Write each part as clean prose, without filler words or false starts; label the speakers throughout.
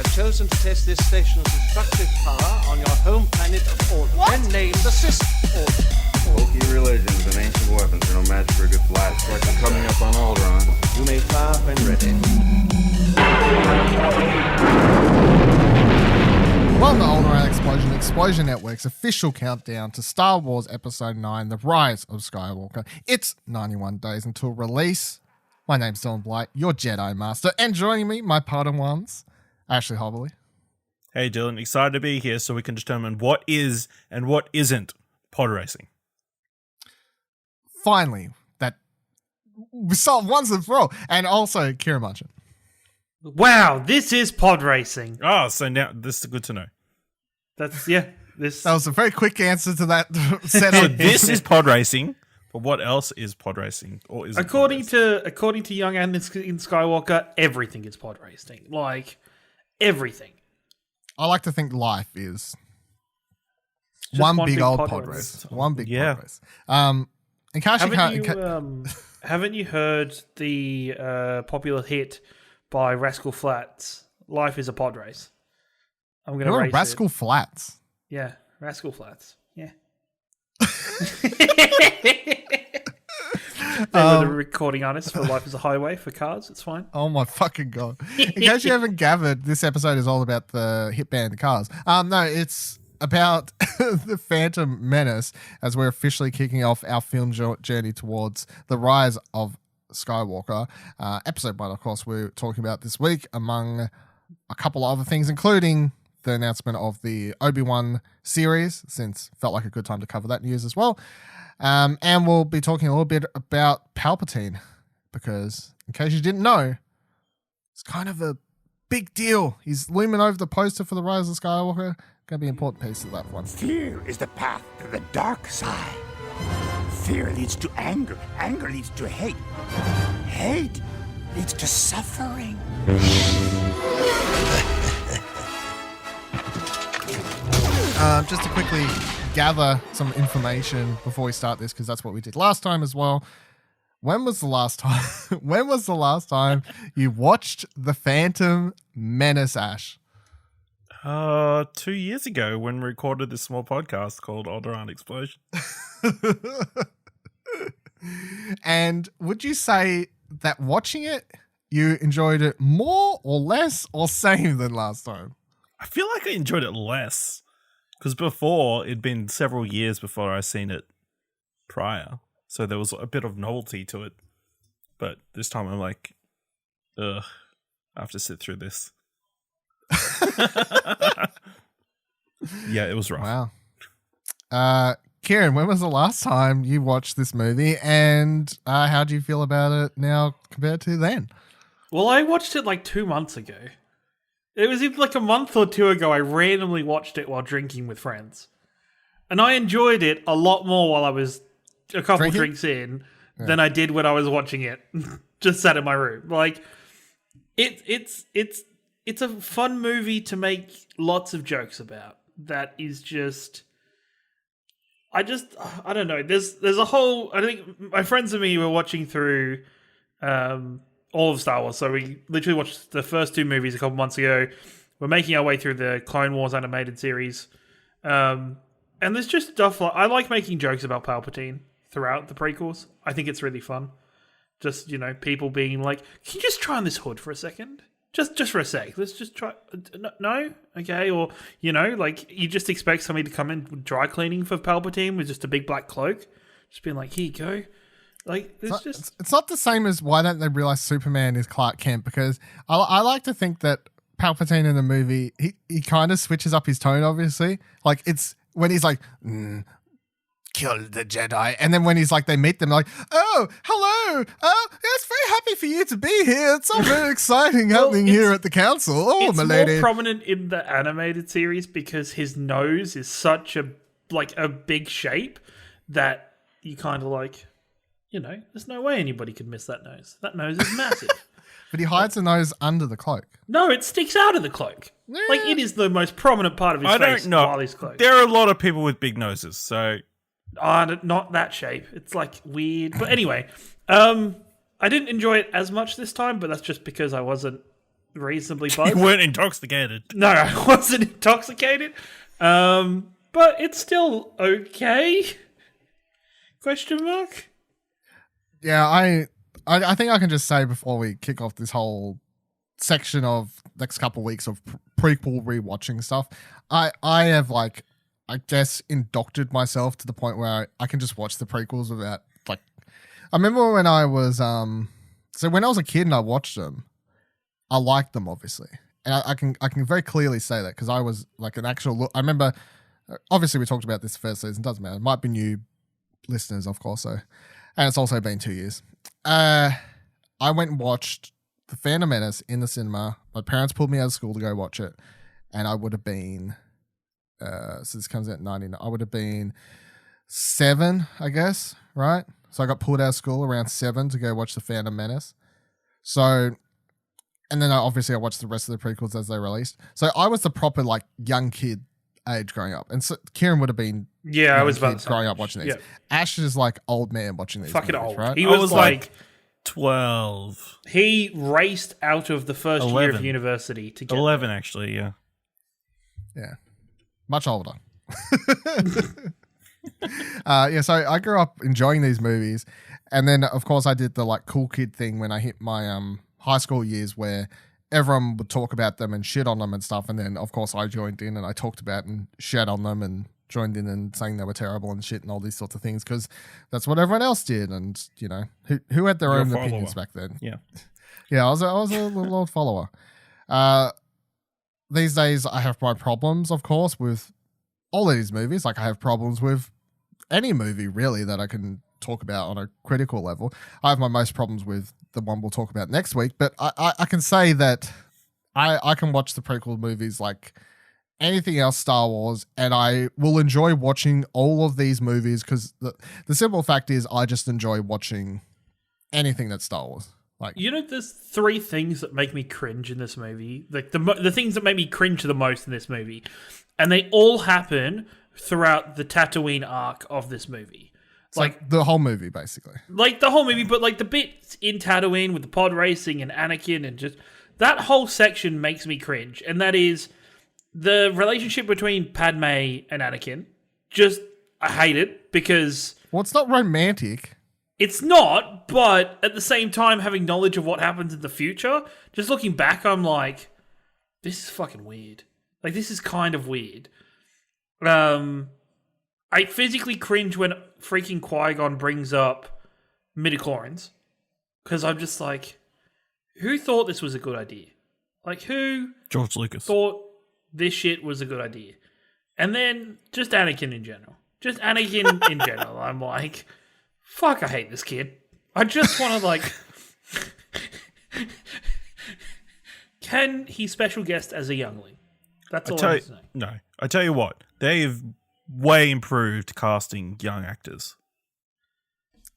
Speaker 1: have chosen to test this station's destructive power on your home planet of Alderaan, then name the system.
Speaker 2: Wookiee religions and ancient weapons are no match for a good blast striker coming up on Alderaan.
Speaker 1: You may fire when ready.
Speaker 3: Welcome to Alderaan Explosion Network's official countdown to Star Wars Episode 9, The Rise of Skywalker. It's 91 days until release. My name's Dylan Blight, your Jedi Master, and joining me, my Padawans, Ashley Hobbley.
Speaker 4: Hey Dylan, excited to be here so we can determine what is and what isn't pod racing.
Speaker 3: Finally, that we solved once and for all. And also, Ciaran Munchin.
Speaker 5: Wow, this is pod racing.
Speaker 4: Oh, so now this is good to know.
Speaker 5: That
Speaker 3: was a very quick answer to that
Speaker 4: So
Speaker 3: setup.
Speaker 4: this is pod racing, but what else is pod racing? Or is
Speaker 5: according to young Anakin Skywalker, everything is pod racing. Like everything.
Speaker 3: I like to think life is
Speaker 5: Just
Speaker 3: one big
Speaker 5: big
Speaker 3: old
Speaker 5: pod
Speaker 3: pod
Speaker 5: race.
Speaker 3: race. One big
Speaker 4: Yeah.
Speaker 3: pod race. In case
Speaker 5: Haven't you heard the popular hit by Rascal Flatts? Life is a pod race. I'm gonna race
Speaker 3: Rascal
Speaker 5: it.
Speaker 3: Flats.
Speaker 5: Yeah, Rascal Flatts. Yeah. They were the recording artists for Life is a Highway for cars. It's fine.
Speaker 3: Oh my fucking god! In case you haven't gathered, this episode is all about the hit band, the Cars. No, it's about the Phantom Menace as we're officially kicking off our film journey towards the Rise of Skywalker. Episode 1, of course, we're talking about this week, among a couple of other things, including the announcement of the Obi-Wan series, since felt like a good time to cover that news as well. And we'll be talking a little bit about Palpatine, because in case you didn't know, it's kind of a big deal. He's looming over the poster for the Rise of Skywalker. Going to be an important piece of that one.
Speaker 6: Fear is the path to the dark side. Fear leads to anger. Anger leads to hate. Hate leads to suffering.
Speaker 3: Just to quickly gather some information before we start this, because that's what we did last time as well. When was the last time you watched the Phantom Menace, Ash?
Speaker 4: 2 years ago when we recorded this small podcast called Alderaan Explosion.
Speaker 3: And would you say that watching it, you enjoyed it more or less or same than last time?
Speaker 4: I feel like I enjoyed it less because before it'd been several years before I seen it prior. So there was a bit of novelty to it. But this time I'm like, ugh, I have to sit through this. Yeah, it was rough.
Speaker 3: Wow. Ciaran, when was the last time you watched this movie, and how do you feel about it now compared to then?
Speaker 5: Well, I watched it like 2 months ago. It was even like a month or two ago. I randomly watched it while drinking with friends, and I enjoyed it a lot more while I was a couple drinks in than I did when I was watching it. Just sat in my room. Like it's a fun movie to make lots of jokes about. That is just. I don't know. There's a whole. I think my friends and me were watching through all of Star Wars. So we literally watched the first 2 movies a couple months ago. We're making our way through the Clone Wars animated series, and there's just stuff like I like making jokes about Palpatine throughout the prequels. I think it's really fun. Just people being like, "Can you just try on this hood for a second? Just for a sec. Let's just try." No? Okay. Or, like you just expect somebody to come in with dry cleaning for Palpatine with just a big black cloak. Just being like, here you go. Like,
Speaker 3: it's not the same as why don't they realize Superman is Clark Kent, because I like to think that Palpatine in the movie, he kind of switches up his tone, obviously. Like, it's when he's like, kill the Jedi. And then when he's like, they meet them, like, oh, hello. It's very happy for you to be here. It's all very exciting happening here at the council. Oh,
Speaker 5: it's
Speaker 3: my lady.
Speaker 5: more prominent in the animated series because his nose is such a big shape that you kind of like, there's no way anybody could miss that nose. That nose is massive.
Speaker 3: But he hides the nose under the cloak.
Speaker 5: No, it sticks out of the cloak. Yeah. Like, it is the most prominent part of his face. I don't know. While he's cloaked.
Speaker 4: There are a lot of people with big noses, so...
Speaker 5: not that shape. It's like weird. But anyway, I didn't enjoy it as much this time, but that's just because I wasn't reasonably
Speaker 4: You
Speaker 5: buzzed.
Speaker 4: weren't intoxicated.
Speaker 5: No, I wasn't intoxicated. But it's still okay. Question mark?
Speaker 3: Yeah, I think I can just say before we kick off this whole section of next couple of weeks of prequel rewatching stuff, I have like, I guess, indoctored myself to the point where I can just watch the prequels without like. I remember when I was so when I was a kid and I watched them, I liked them obviously, and I can very clearly say that because I was like an actual look. I remember, obviously we talked about this first season. Doesn't matter. It might be new listeners, of course. So, and it's also been 2 years. I went and watched the Phantom Menace in the cinema. My parents pulled me out of school to go watch it, and I would have been. So this comes out in 99. I would have been 7, I guess, right? So I got pulled out of school around 7 to go watch the Phantom Menace. So, and then obviously I watched the rest of the prequels as they released. So I was the proper like young kid age growing up, and so Ciaran would have been
Speaker 5: Yeah, I was about
Speaker 3: growing up watching these.
Speaker 5: Yeah.
Speaker 3: Ash is like old man watching these.
Speaker 5: Fucking
Speaker 3: movies,
Speaker 5: old.
Speaker 3: right?
Speaker 5: He
Speaker 4: I
Speaker 5: was,
Speaker 4: was
Speaker 5: like
Speaker 4: 12.
Speaker 5: he raced out of the first year of
Speaker 4: 11.
Speaker 5: university to get
Speaker 4: 11, actually, yeah.
Speaker 3: Yeah. Much older. Yeah, so I grew up enjoying these movies. And then, of course, I did the like cool kid thing when I hit my high school years where everyone would talk about them and shit on them and stuff. And then, of course, I joined in and I talked about and shat on them and joined in and saying they were terrible and shit and all these sorts of things because that's what everyone else did. And, you know, who had their
Speaker 4: You're a
Speaker 3: own
Speaker 4: follower.
Speaker 3: opinions back then?
Speaker 4: Yeah.
Speaker 3: Yeah, I was a little old follower. These days, I have my problems, of course, with all of these movies. Like, I have problems with any movie, really, that I can talk about on a critical level. I have my most problems with the one we'll talk about next week, but I can say that I can watch the prequel movies like anything else Star Wars, and I will enjoy watching all of these movies because the simple fact is I just enjoy watching anything that's Star Wars. Like,
Speaker 5: You know, there's 3 things that make me cringe in this movie. Like the things that make me cringe the most in this movie, and they all happen throughout the Tatooine arc of this movie.
Speaker 3: it's like the whole movie, basically.
Speaker 5: Like the whole movie, but like the bits in Tatooine with the pod racing and Anakin and just that whole section makes me cringe. And that is the relationship between Padme and Anakin. Just, I hate it because
Speaker 3: Well, it's not romantic.
Speaker 5: it's not, but at the same time, having knowledge of what happens in the future, just looking back, I'm like, this is fucking weird. Like, this is kind of weird. I physically cringe when freaking Qui-Gon brings up midichlorians. Because I'm just like, who thought this was a good idea? Like, who
Speaker 4: George Lucas.
Speaker 5: thought this shit was a good idea? And then, just Anakin in general. Just Anakin in general. I'm like, fuck, I hate this kid. I just want to, like... Can he special guest as a youngling? That's all I'm saying.
Speaker 4: No, I tell you what, they've way improved casting young actors.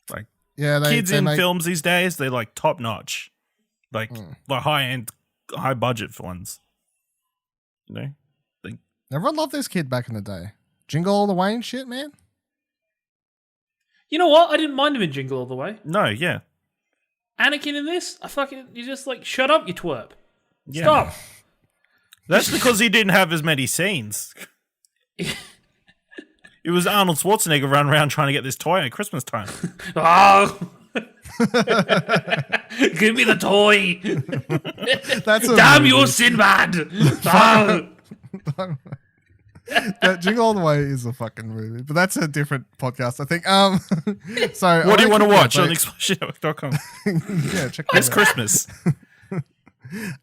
Speaker 4: Like
Speaker 3: Yeah,
Speaker 4: kids
Speaker 3: they
Speaker 4: in
Speaker 3: make,
Speaker 4: films these days, they're like top notch, like the high end, high budget ones. You know,
Speaker 3: everyone loved this kid back in the day. Jingle All the Way and shit, man.
Speaker 5: You know what? I didn't mind him in Jingle All the Way.
Speaker 4: no, yeah,
Speaker 5: Anakin in this, you're just like, shut up, you twerp.
Speaker 4: yeah.
Speaker 5: Stop.
Speaker 4: That's because he didn't have as many scenes. It was Arnold Schwarzenegger running around trying to get this toy at Christmas time.
Speaker 5: Oh. Give me the toy.
Speaker 3: That's a
Speaker 5: Damn
Speaker 3: movie.
Speaker 5: you, Sinbad. Oh.
Speaker 3: That Jingle All the Way is a fucking movie, but that's a different podcast, I think. So
Speaker 4: What do you want to watch on
Speaker 3: the
Speaker 4: ExplosionNetwork.com?
Speaker 3: Yeah, check
Speaker 4: It's
Speaker 3: that
Speaker 4: Christmas.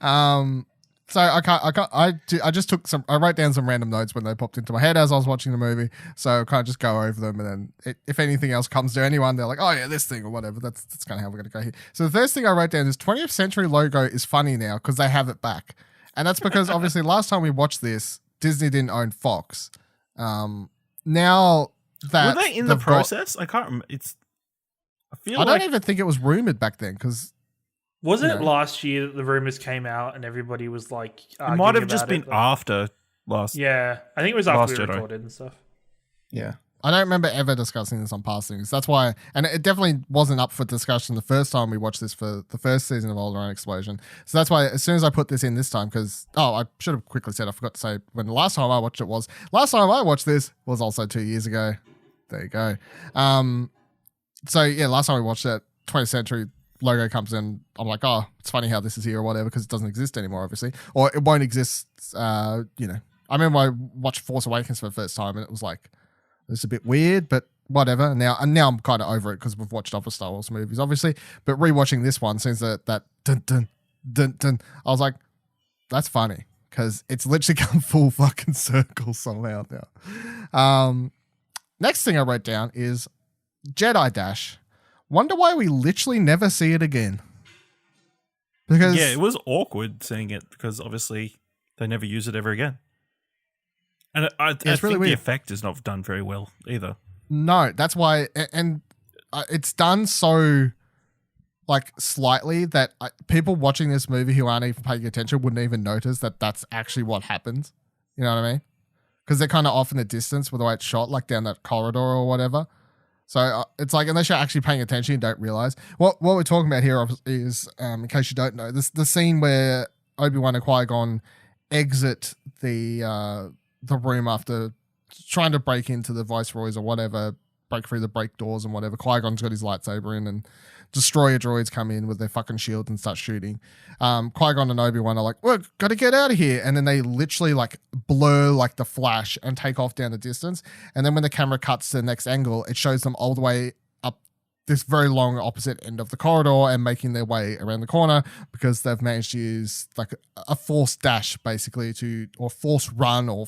Speaker 3: out. So I just took I wrote down some random notes when they popped into my head as I was watching the movie. So I kind of just go over them, and then if anything else comes to anyone, they're like, oh yeah, this thing or whatever. That's kind of how we're going to go here. So the first thing I wrote down is 20th Century logo is funny now because they have it back. And that's because obviously last time we watched this, Disney didn't own Fox. Now that
Speaker 4: Were they in the
Speaker 3: they've got-
Speaker 4: process? I can't remember.
Speaker 3: I don't even think it was rumored back then because
Speaker 5: Wasn't
Speaker 3: You
Speaker 5: it
Speaker 3: know.
Speaker 5: last year that the rumors came out and everybody was like,
Speaker 4: it might have
Speaker 5: arguing
Speaker 4: just
Speaker 5: about
Speaker 4: been
Speaker 5: it?
Speaker 4: after last.
Speaker 5: Yeah, I think it was
Speaker 4: Last
Speaker 5: after we
Speaker 4: Jedi.
Speaker 5: recorded and stuff.
Speaker 3: yeah. I don't remember ever discussing this on past things. That's why, and it definitely wasn't up for discussion the first time we watched this for the first season of Alderaan Explosion. So that's why as soon as I put this in this time, because, I should have quickly said, I forgot to say when the last time I watched it was. Last time I watched this was also 2 years ago. There you go. So yeah, last time we watched it, 20th Century logo comes in. I'm like, oh, it's funny how this is here or whatever, because it doesn't exist anymore, obviously. Or it won't exist, I remember I watched Force Awakens for the first time and it was like, it's a bit weird, but whatever. And now I'm kind of over it because we've watched other Star Wars movies, obviously. But rewatching this one, since that dun dun dun dun, I was like, that's funny because it's literally come full fucking circle somehow now. Next thing I wrote down is Jedi Dash. Wonder why we literally never see it again. Because
Speaker 4: yeah, it was awkward seeing it because obviously they never use it ever again. And I think
Speaker 3: really weird.
Speaker 4: the effect is not done very well either.
Speaker 3: No, that's why, and it's done so like slightly that people watching this movie who aren't even paying attention wouldn't even notice that that's actually what happens. You know what I mean? Because they're kind of off in the distance with the way it's shot, like down that corridor or whatever. So it's like, unless you're actually paying attention, you don't realize. What we're talking about here is, in case you don't know, the scene where Obi-Wan and Qui-Gon exit the room after trying to break into the Viceroys or whatever, break through the break doors and whatever. Qui-Gon's got his lightsaber in and destroyer droids come in with their fucking shield and start shooting. Qui-Gon and Obi-Wan are like, we've got to get out of here. And then they literally like blur like the flash and take off down the distance. And then when the camera cuts to the next angle, it shows them all the way up this very long opposite end of the corridor and making their way around the corner because they've managed to use like a force dash basically or force run or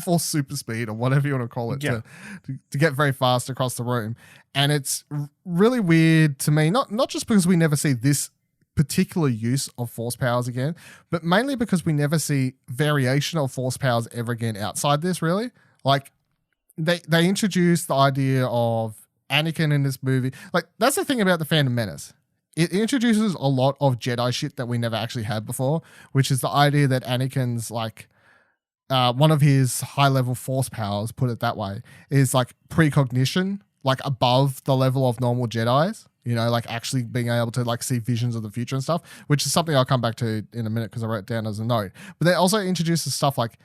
Speaker 3: force super speed or whatever you want to call it to get very fast across the room. And it's really weird to me, not just because we never see this particular use of force powers again, but mainly because we never see variation of force powers ever again outside this, really. Like they introduced the idea of Anakin in this movie. Like, that's the thing about the Phantom Menace. It introduces a lot of Jedi shit that we never actually had before, which is the idea that Anakin's like one of his high-level force powers, put it that way, is like precognition, like above the level of normal Jedis, like actually being able to like see visions of the future and stuff, which is something I'll come back to in a minute because I wrote it down as a note. But they also introduces stuff like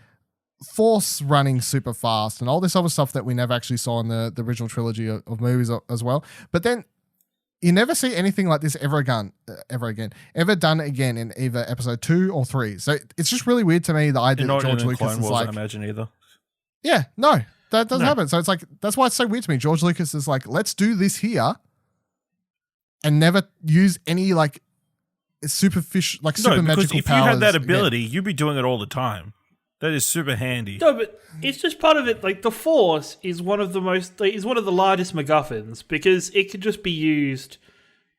Speaker 3: force running super fast and all this other stuff that we never actually saw in the original trilogy of movies as well. But then you never see anything like this ever done again in either episode 2 or 3. So it's just really weird to me the idea that George Lucas is like,
Speaker 4: I imagine either.
Speaker 3: Yeah, no, that doesn't happen. So it's like, that's why it's so weird to me. George Lucas is like, let's do this here and never use any like superficial, like super magical
Speaker 4: if
Speaker 3: powers.
Speaker 4: You had that ability, you'd be doing it all the time. That is super handy.
Speaker 5: No, but it's just part of it. Like, the Force is one of the largest MacGuffins because it could just be used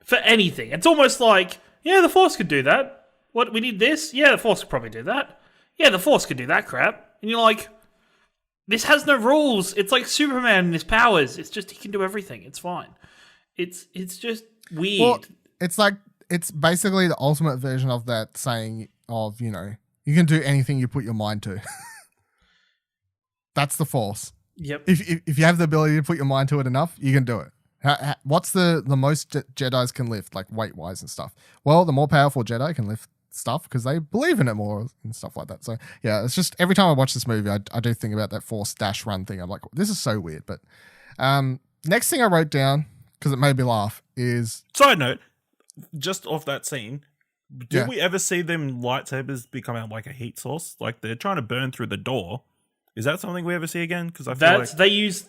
Speaker 5: for anything. It's almost like, yeah, the Force could do that. What, we need this? Yeah, the Force could probably do that. Yeah, the Force could do that crap. And you're like, this has no rules. It's like Superman and his powers. It's just he can do everything. It's fine. It's just weird.
Speaker 3: Well, it's like, it's basically the ultimate version of that saying of, you can do anything you put your mind to. That's the Force.
Speaker 5: Yep.
Speaker 3: If you have the ability to put your mind to it enough, you can do it. What's the most Jedis can lift, like weight-wise and stuff? Well, the more powerful Jedi can lift stuff because they believe in it more and stuff like that. So, yeah, it's just every time I watch this movie, I do think about that Force dash run thing. I'm like, this is so weird. But next thing I wrote down, because it made me laugh, is...
Speaker 4: Side note, just off that scene... Did we ever see them lightsabers become out like a heat source? Like they're trying to burn through the door. Is that something we ever see again? Because I feel like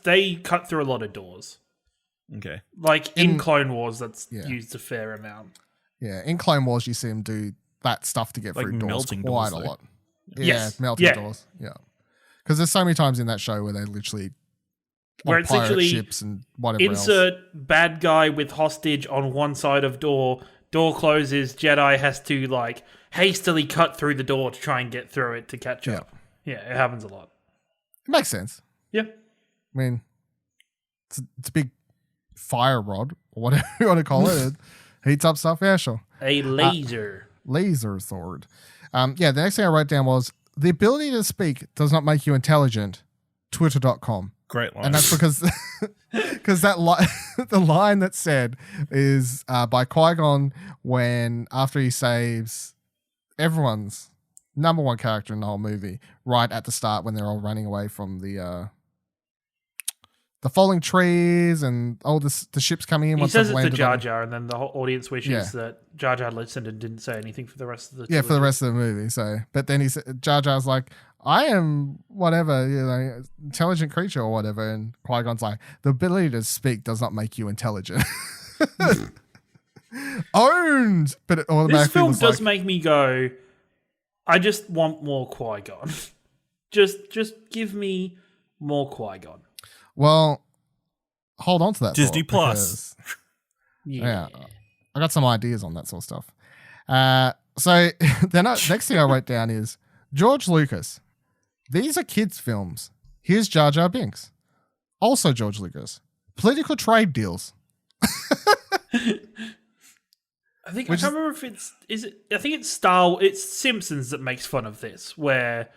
Speaker 5: they cut through a lot of doors.
Speaker 4: Okay,
Speaker 5: like in Clone Wars, that's used a fair amount.
Speaker 3: Yeah, in Clone Wars, you see them do that stuff to get
Speaker 4: like
Speaker 3: through doors
Speaker 4: melting
Speaker 3: quite
Speaker 4: doors,
Speaker 3: a lot.
Speaker 5: Yes.
Speaker 3: Melting doors. Yeah, because there's so many times in that show where they literally
Speaker 5: where it's literally
Speaker 3: ships and whatever.
Speaker 5: Insert bad guy with hostage on one side of door. Door closes, Jedi has to like hastily cut through the door to try and get through it to catch up. Yeah, it happens a lot.
Speaker 3: It makes sense.
Speaker 5: Yeah.
Speaker 3: I mean, it's a big fire rod or whatever you want to call it. It heats up stuff. Yeah, sure.
Speaker 5: A laser.
Speaker 3: Laser sword. The next thing I wrote down was the ability to speak does not make you intelligent. Twitter.com.
Speaker 4: Great line.
Speaker 3: And that's because the line that said is by Qui-Gon when after he saves everyone's number one character in the whole movie right at the start when they're all running away from the falling trees and all the ships coming in.
Speaker 5: He
Speaker 3: once
Speaker 5: says
Speaker 3: they've
Speaker 5: it to
Speaker 3: landed
Speaker 5: Jar
Speaker 3: on-
Speaker 5: Jar, and then the whole audience wishes that Jar Jar listened and didn't say anything for the rest of the
Speaker 3: Yeah, for the rest of the movie. So, but then Jar Jar's like, I am whatever, intelligent creature or whatever, and Qui-Gon's like, the ability to speak does not make you intelligent. Owned, but it automatically
Speaker 5: This film
Speaker 3: was
Speaker 5: does
Speaker 3: like,
Speaker 5: make me go, I just want more Qui-Gon. just give me more Qui-Gon.
Speaker 3: well, hold on to that.
Speaker 4: Disney
Speaker 3: thought,
Speaker 4: Plus.
Speaker 3: because-
Speaker 5: Yeah.
Speaker 3: I got some ideas on that sort of stuff. So then next thing I wrote down is George Lucas. These are kids' films. Here's Jar Jar Binks. Also George Lucas. Political trade deals.
Speaker 5: I can't remember if I think it's Simpsons that makes fun of this, where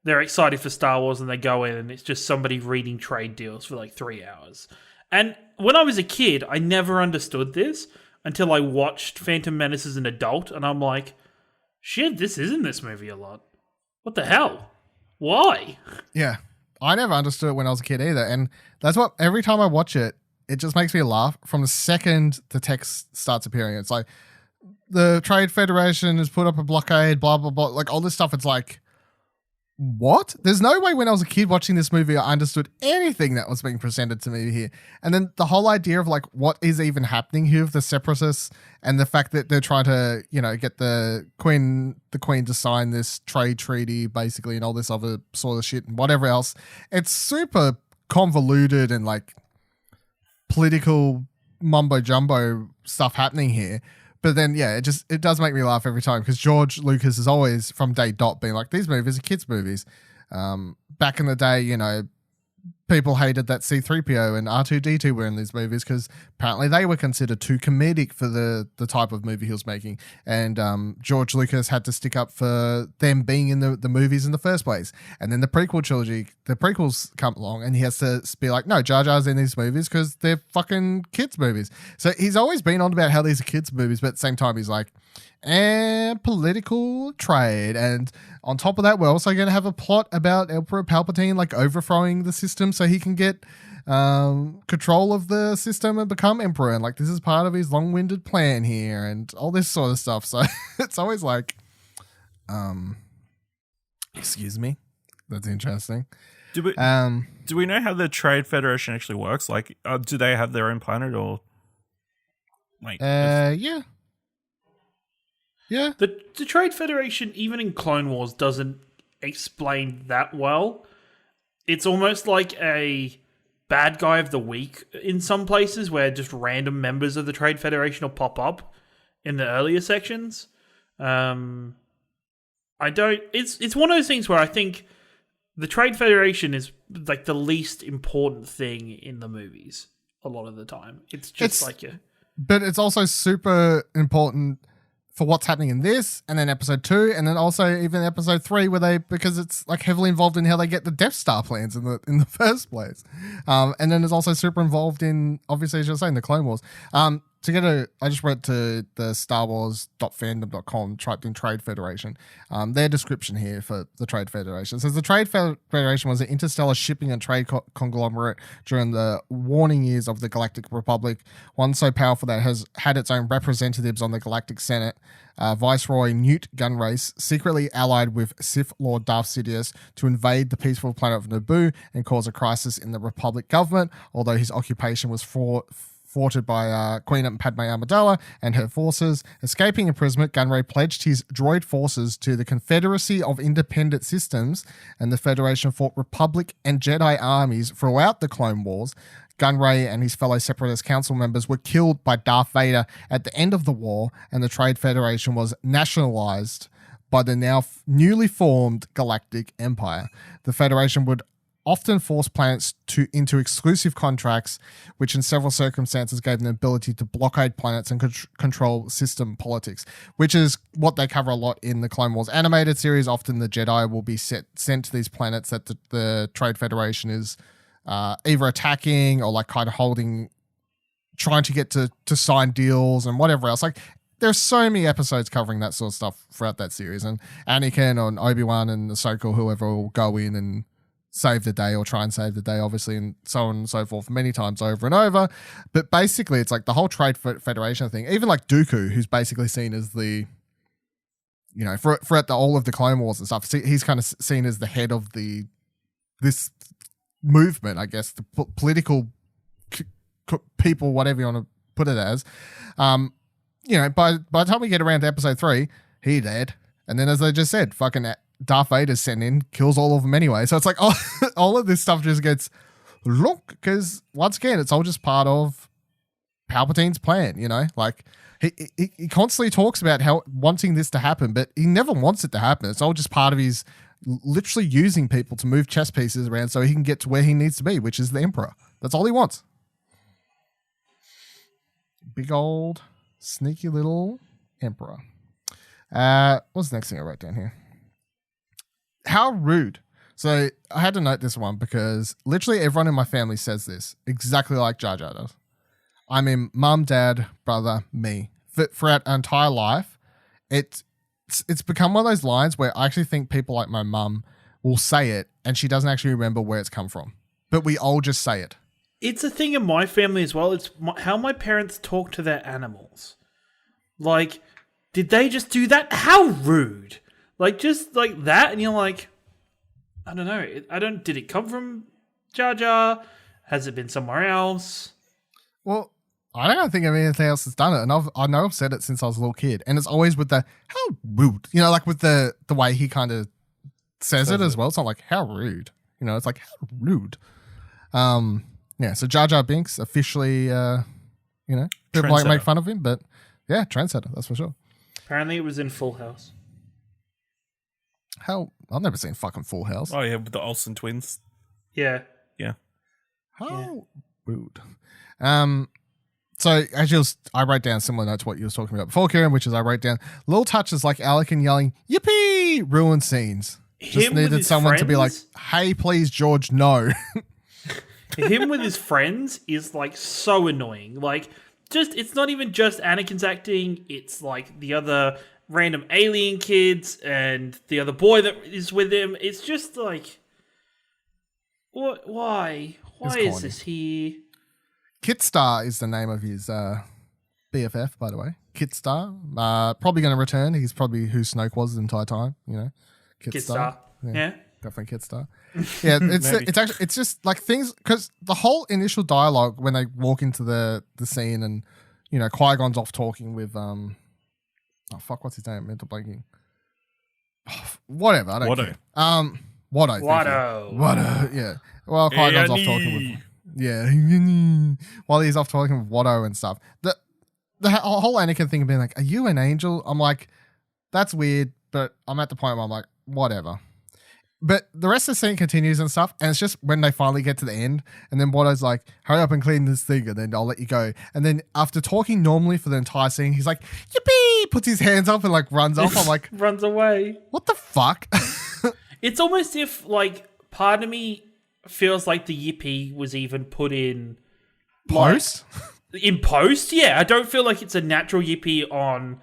Speaker 5: they're excited for Star Wars and they go in and it's just somebody reading trade deals for like 3 hours. And when I was a kid, I never understood this until I watched Phantom Menace as an adult, and I'm like, shit, this is in this movie a lot. What the hell? Why?
Speaker 3: Yeah. I never understood it when I was a kid either. And that's what, every time I watch it, it just makes me laugh from the second the text starts appearing. It's like, the Trade Federation has put up a blockade, blah, blah, blah. Like all this stuff. It's like, what? There's no way when I was a kid watching this movie, I understood anything that was being presented to me here. And then the whole idea of like, what is even happening here with the separatists and the fact that they're trying to, get the queen to sign this trade treaty basically and all this other sort of shit and whatever else. It's super convoluted and like political mumbo jumbo stuff happening here. But then, yeah, it does make me laugh every time because George Lucas is always from day dot being like, these movies are kids' movies. Back in the day, people hated that C-3PO and R2-D2 were in these movies because apparently they were considered too comedic for the type of movie he was making. And George Lucas had to stick up for them being in the movies in the first place. And then the prequel trilogy, the prequels come along and he has to be like, no, Jar Jar's in these movies because they're fucking kids' movies. So he's always been on about how these are kids' movies, but at the same time he's like, and political trade. And on top of that, we're also going to have a plot about Emperor Palpatine like overthrowing the system so he can get control of the system and become emperor. And like this is part of his long-winded plan here and all this sort of stuff. So it's always like, excuse me. That's interesting.
Speaker 4: Do we know how the Trade Federation actually works? Like, do they have their own planet or like?
Speaker 3: Yeah.
Speaker 5: The Trade Federation, even in Clone Wars, doesn't explain that well. It's almost like a bad guy of the week in some places where just random members of the Trade Federation will pop up in the earlier sections. It's one of those things where I think the Trade Federation is like the least important thing in the movies a lot of the time.
Speaker 3: But it's also super important for what's happening in this, and then episode 2, and then also even episode 3, because it's like heavily involved in how they get the Death Star plans in the first place. And then it's also super involved in, obviously, as you're saying, the Clone Wars. I just went to the starwars.fandom.com, typed in Trade Federation. Their description here for the Trade Federation says the Trade Federation was an interstellar shipping and trade conglomerate during the warning years of the Galactic Republic, one so powerful that it has had its own representatives on the Galactic Senate. Viceroy Newt Gunray secretly allied with Sith Lord Darth Sidious to invade the peaceful planet of Naboo and cause a crisis in the Republic government, although his occupation was thwarted by Queen Padme Amidala and her forces. Escaping imprisonment, Gunray pledged his droid forces to the Confederacy of Independent Systems, and the Federation fought Republic and Jedi armies throughout the Clone Wars. Gunray and his fellow Separatist Council members were killed by Darth Vader at the end of the war, and the Trade Federation was nationalized by the now newly formed Galactic Empire. The Federation would often force planets into exclusive contracts, which in several circumstances gave them the ability to blockade planets and control system politics, which is what they cover a lot in the Clone Wars animated series. Often the Jedi will be sent to these planets that the Trade Federation is either attacking or like kind of trying to get to sign deals and whatever else. Like there's so many episodes covering that sort of stuff throughout that series, and Anakin and Obi-Wan and Ahsoka or whoever will go in and save the day or try and save the day, obviously, and so on and so forth many times over and over. But basically it's like the whole Trade Federation thing, even like Dooku, who's basically seen as the, you know, throughout all of the Clone Wars and stuff, he's kind of seen as the head of this movement, I guess, the political people, whatever you want to put it as. You know, by the time we get around to episode 3, he dead. And then as I just said, fucking Darth Vader's sent in, kills all of them anyway. So it's like all of this stuff just gets look, because once again, it's all just part of Palpatine's plan, you know? Like he constantly talks about how wanting this to happen, but he never wants it to happen. It's all just part of his literally using people to move chess pieces around so he can get to where he needs to be, which is the Emperor. That's all he wants. Big old sneaky little Emperor. What's the next thing I wrote down here? How rude. So I had to note this one because literally everyone in my family says this exactly like Jar Jar does. I mean, mum, dad, brother, me. Throughout our entire life, it's become one of those lines where I actually think people like my mum will say it and she doesn't actually remember where it's come from. But we all just say it.
Speaker 5: It's a thing in my family as well. It's how my parents talk to their animals. Like, did they just do that? How rude. Like, just like that, and you're like, I don't know. Did it come from Jar Jar? Has it been somewhere else?
Speaker 3: Well, I don't think of anything else that's done it, and I know I've said it since I was a little kid, and it's always with the, how rude. You know, like with the way he kind of says it as well. It's not like, how rude. You know, it's like, how rude. Yeah, so Jar Jar Binks officially, you know, people like make fun of him, but yeah, trendsetter, that's for sure.
Speaker 5: Apparently it was in Full House.
Speaker 3: I've never seen fucking Full House.
Speaker 4: Oh yeah, with the Olsen twins.
Speaker 5: Yeah.
Speaker 4: Yeah.
Speaker 3: How rude. So I wrote down similar notes to what you were talking about before, Ciaran, which is I wrote down little touches like Anakin yelling "Yippee!" ruined scenes. Just needed someone to be like, "Hey, please, George, no."
Speaker 5: Him with his friends is like so annoying. Like, it's not even just Anakin's acting. It's like the other random alien kids and the other boy that is with him. It's just like, what? Why is this here?
Speaker 3: Kitstar is the name of his BFF, by the way. Kitstar, probably going to return. He's probably who Snoke was the entire time. You know,
Speaker 5: Kitstar. Yeah.
Speaker 3: Definitely Kitstar. Yeah, it's just like things, because the whole initial dialogue when they walk into the scene and, you know, Qui-Gon's off talking with what's his name? Mental blanking. Whatever, I don't care. Watto. Yeah. Well, Qui-Gon's off talking with while he's off talking with Watto and stuff. The whole Anakin thing of being like, "Are you an angel?" I'm like, that's weird, but I'm at the point where I'm like, whatever. But the rest of the scene continues and stuff, and it's just when they finally get to the end, and then Watto's like, "Hurry up and clean this thing, and then I'll let you go." And then after talking normally for the entire scene, he's like, "Yippee!" puts his hands up and like runs off. I'm like,
Speaker 5: runs away.
Speaker 3: What the fuck?
Speaker 5: It's almost if like part of me feels like the yippee was even put in
Speaker 3: post.
Speaker 5: In post, yeah. I don't feel like it's a natural yippee on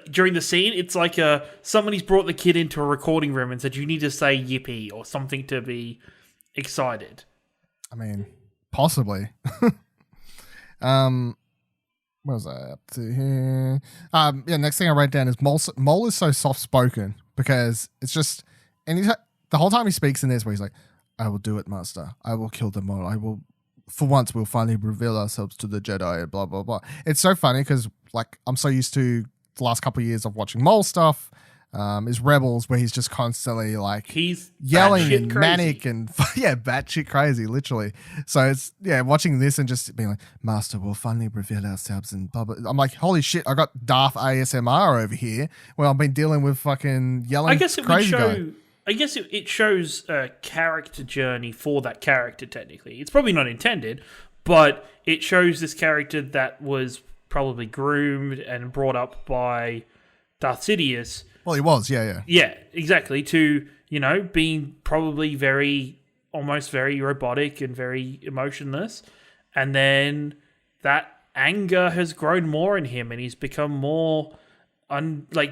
Speaker 5: during the scene. It's like somebody's brought the kid into a recording room and said you need to say yippee or something to be excited.
Speaker 3: I mean, possibly. What was I up to here? Next thing I wrote down is Maul is so soft spoken because it's just, and the whole time he speaks in this where he's like, "I will do it, Master. I will kill them all. I will. For once, we'll finally reveal ourselves to the Jedi." Blah blah blah. It's so funny because like I'm so used to the last couple of years of watching Maul stuff. Is Rebels, where he's just constantly like
Speaker 5: he's
Speaker 3: yelling and manic and batshit crazy, literally. So it's watching this and just being like, "Master, we'll finally reveal ourselves," and blah blah. I'm like, holy shit, I got Darth ASMR over here where I've been dealing with fucking yelling.
Speaker 5: I guess it
Speaker 3: crazy
Speaker 5: would show.
Speaker 3: guy.
Speaker 5: I guess it shows a character journey for that character. Technically, it's probably not intended, but it shows this character that was probably groomed and brought up by Darth Sidious.
Speaker 3: Well, he was, yeah.
Speaker 5: Yeah, exactly. To, being probably very almost very robotic and very emotionless. And then that anger has grown more in him, and he's become more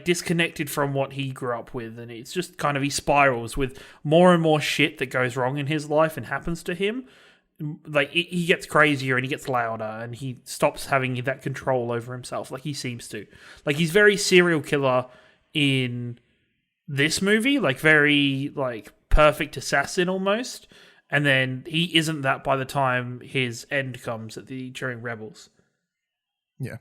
Speaker 5: disconnected from what he grew up with, and it's just kind of he spirals with more and more shit that goes wrong in his life and happens to him. Like he gets crazier and he gets louder, and he stops having that control over himself like he seems to. Like he's very serial killer in this movie, like very like perfect assassin almost, and then he isn't that by the time his end comes during Rebels.
Speaker 3: Yeah.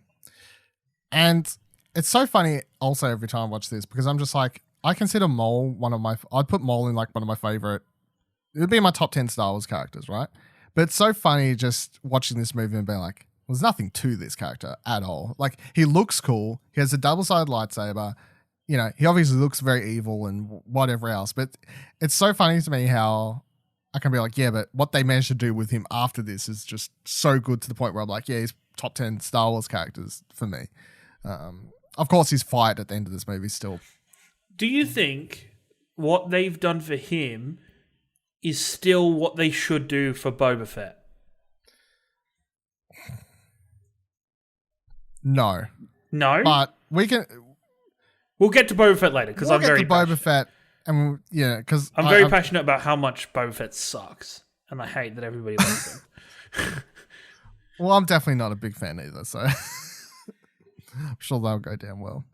Speaker 3: And it's so funny also every time I watch this, because I'm just like, I consider Maul I'd put Maul in like one of my favorite, it would be in my top 10 Star Wars characters, right? But it's so funny just watching this movie and being like, there's nothing to this character at all. Like, he looks cool. He has a double-sided lightsaber. You know, he obviously looks very evil and whatever else. But it's so funny to me how I can be like, yeah, but what they managed to do with him after this is just so good to the point where I'm like, yeah, he's top 10 Star Wars characters for me. Of course, his fight at the end of this movie still.
Speaker 5: Do you think what they've done for him is still what they should do for Boba Fett?
Speaker 3: No.
Speaker 5: No?
Speaker 3: But
Speaker 5: we'll get to Boba Fett later, because I'm very
Speaker 3: Boba Fett, and yeah, because
Speaker 5: I'm very passionate about how much Boba Fett sucks, and I hate that everybody loves him.
Speaker 3: Well, I'm definitely not a big fan either, so I'm sure that'll go down well.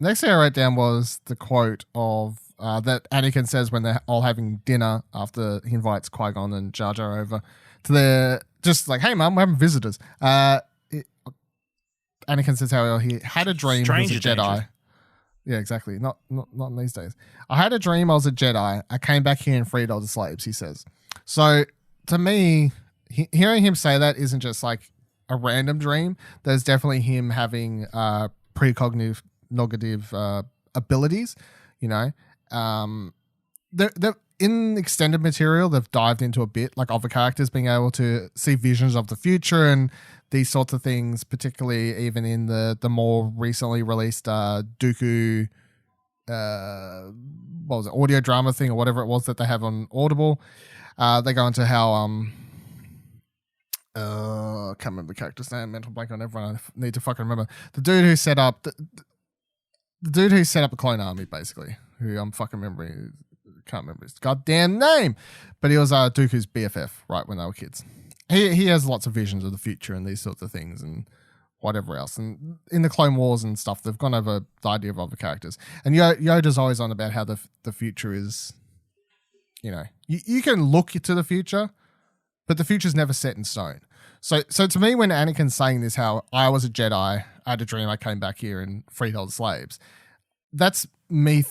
Speaker 3: Next thing I wrote down was the quote of that Anakin says when they're all having dinner after he invites Qui-Gon and Jar Jar over to their, just like, hey, Mum, we're having visitors. Anakin says how he had a dream he was a Jedi.
Speaker 4: Danger.
Speaker 3: Yeah, exactly. Not in these days. I had a dream I was a Jedi. I came back here and freed all the slaves, he says. So to me, hearing him say that isn't just like a random dream. There's definitely him having precognitive abilities, you know. They're in extended material, they've dived into a bit, like other characters being able to see visions of the future and these sorts of things, particularly even in the more recently released Dooku, what was it, audio drama thing or whatever it was that they have on Audible. They go into how I can't remember the character's name, mental blank on everyone. I need to fucking remember. The dude who set up the clone army, basically, who I'm fucking remembering, can't remember his goddamn name, but he was Dooku's BFF, right, when they were kids. He has lots of visions of the future and these sorts of things and whatever else. And in the Clone Wars and stuff, they've gone over the idea of other characters. And Yoda's always on about how the future is, you know, you can look to the future, but the future's never set in stone. So to me, when Anakin's saying this, how I was a Jedi, I had a dream, I came back here and freed all the slaves, that's me.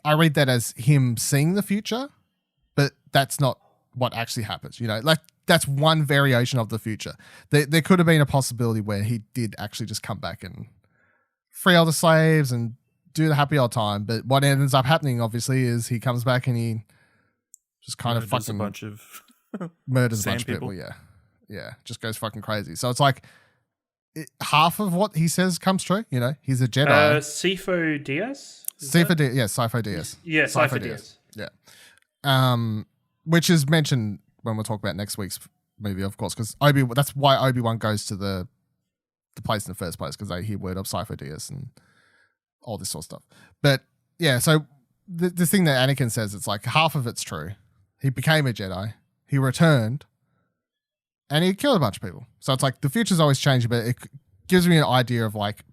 Speaker 3: I read that as him seeing the future, but that's not what actually happens. You know, like that's one variation of the future. There could have been a possibility where he did actually just come back and free all the slaves and do the happy old time. But what ends up happening, obviously, is he comes back and he just kind of fucking
Speaker 4: a bunch of
Speaker 3: murders a bunch of people. Yeah, just goes fucking crazy. So it's like half of what he says comes true. You know, he's a Jedi.
Speaker 5: Sifo Dyas?
Speaker 3: Sifo Dyas.
Speaker 5: Yeah, Sifo Dyas.
Speaker 3: Yeah. Which is mentioned when we'll talk about next week's movie, of course, because that's why Obi-Wan goes to the place in the first place, because they hear word of Sifo Dyas and all this sort of stuff. But yeah, so the thing that Anakin says, it's like half of it's true. He became a Jedi. He returned. And he killed a bunch of people. So it's like the future's always changing, but it gives me an idea of like,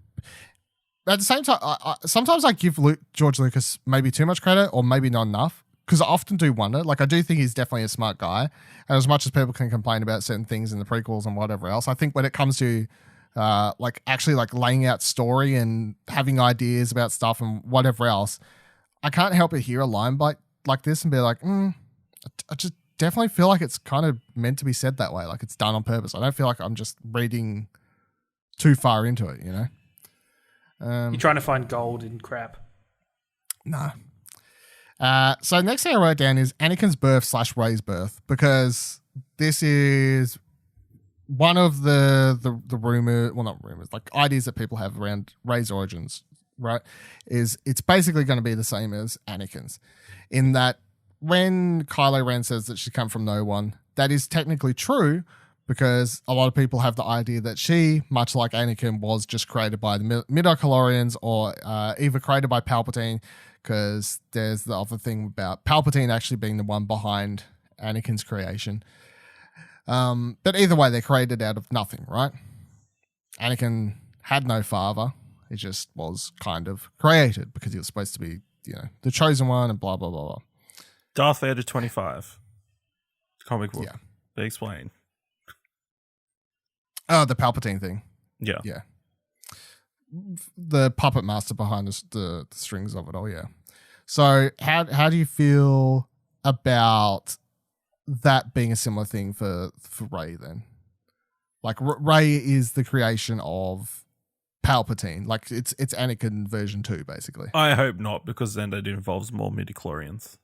Speaker 3: at the same time, sometimes I give George Lucas maybe too much credit or maybe not enough, because I often do wonder. Like, I do think he's definitely a smart guy. And as much as people can complain about certain things in the prequels and whatever else, I think when it comes to like actually like laying out story and having ideas about stuff and whatever else, I can't help but hear a line like this and be like, I just definitely feel like it's kind of meant to be said that way, like it's done on purpose. I don't feel like I'm just reading too far into it, you know?
Speaker 5: You're trying to find gold in crap.
Speaker 3: No. So next thing I wrote down is Anakin's birth / Rey's birth, because this is one of the rumor, well, not rumors, like ideas that people have around Rey's origins, right? Is it's basically going to be the same as Anakin's, in that when Kylo Ren says that she come from no one, that is technically true because a lot of people have the idea that she, much like Anakin, was just created by the midichlorians or either created by Palpatine, because there's the other thing about Palpatine actually being the one behind Anakin's creation. But either way, they're created out of nothing, right? Anakin had no father. He just was kind of created because he was supposed to be, the chosen one and blah, blah, blah, blah.
Speaker 4: Darth Vader 25. Comic book.
Speaker 3: Yeah.
Speaker 4: They explain.
Speaker 3: Oh, the Palpatine thing.
Speaker 4: Yeah.
Speaker 3: Yeah. The puppet master behind the strings of it all, yeah. So how do you feel about that being a similar thing for Rey then? Like Rey is the creation of Palpatine. Like it's Anakin version 2, basically.
Speaker 4: I hope not, because then it involves more midichlorians.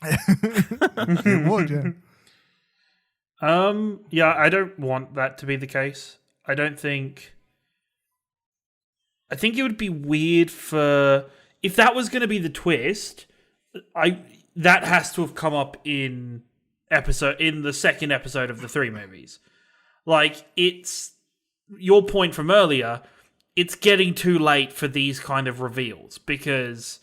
Speaker 3: It would, yeah.
Speaker 5: Yeah, I don't want that to be the case. I think it would be weird if that was going to be the twist. That has to have come up in the second episode of the 3 movies. Like, it's your point from earlier. It's getting too late for these kind of reveals because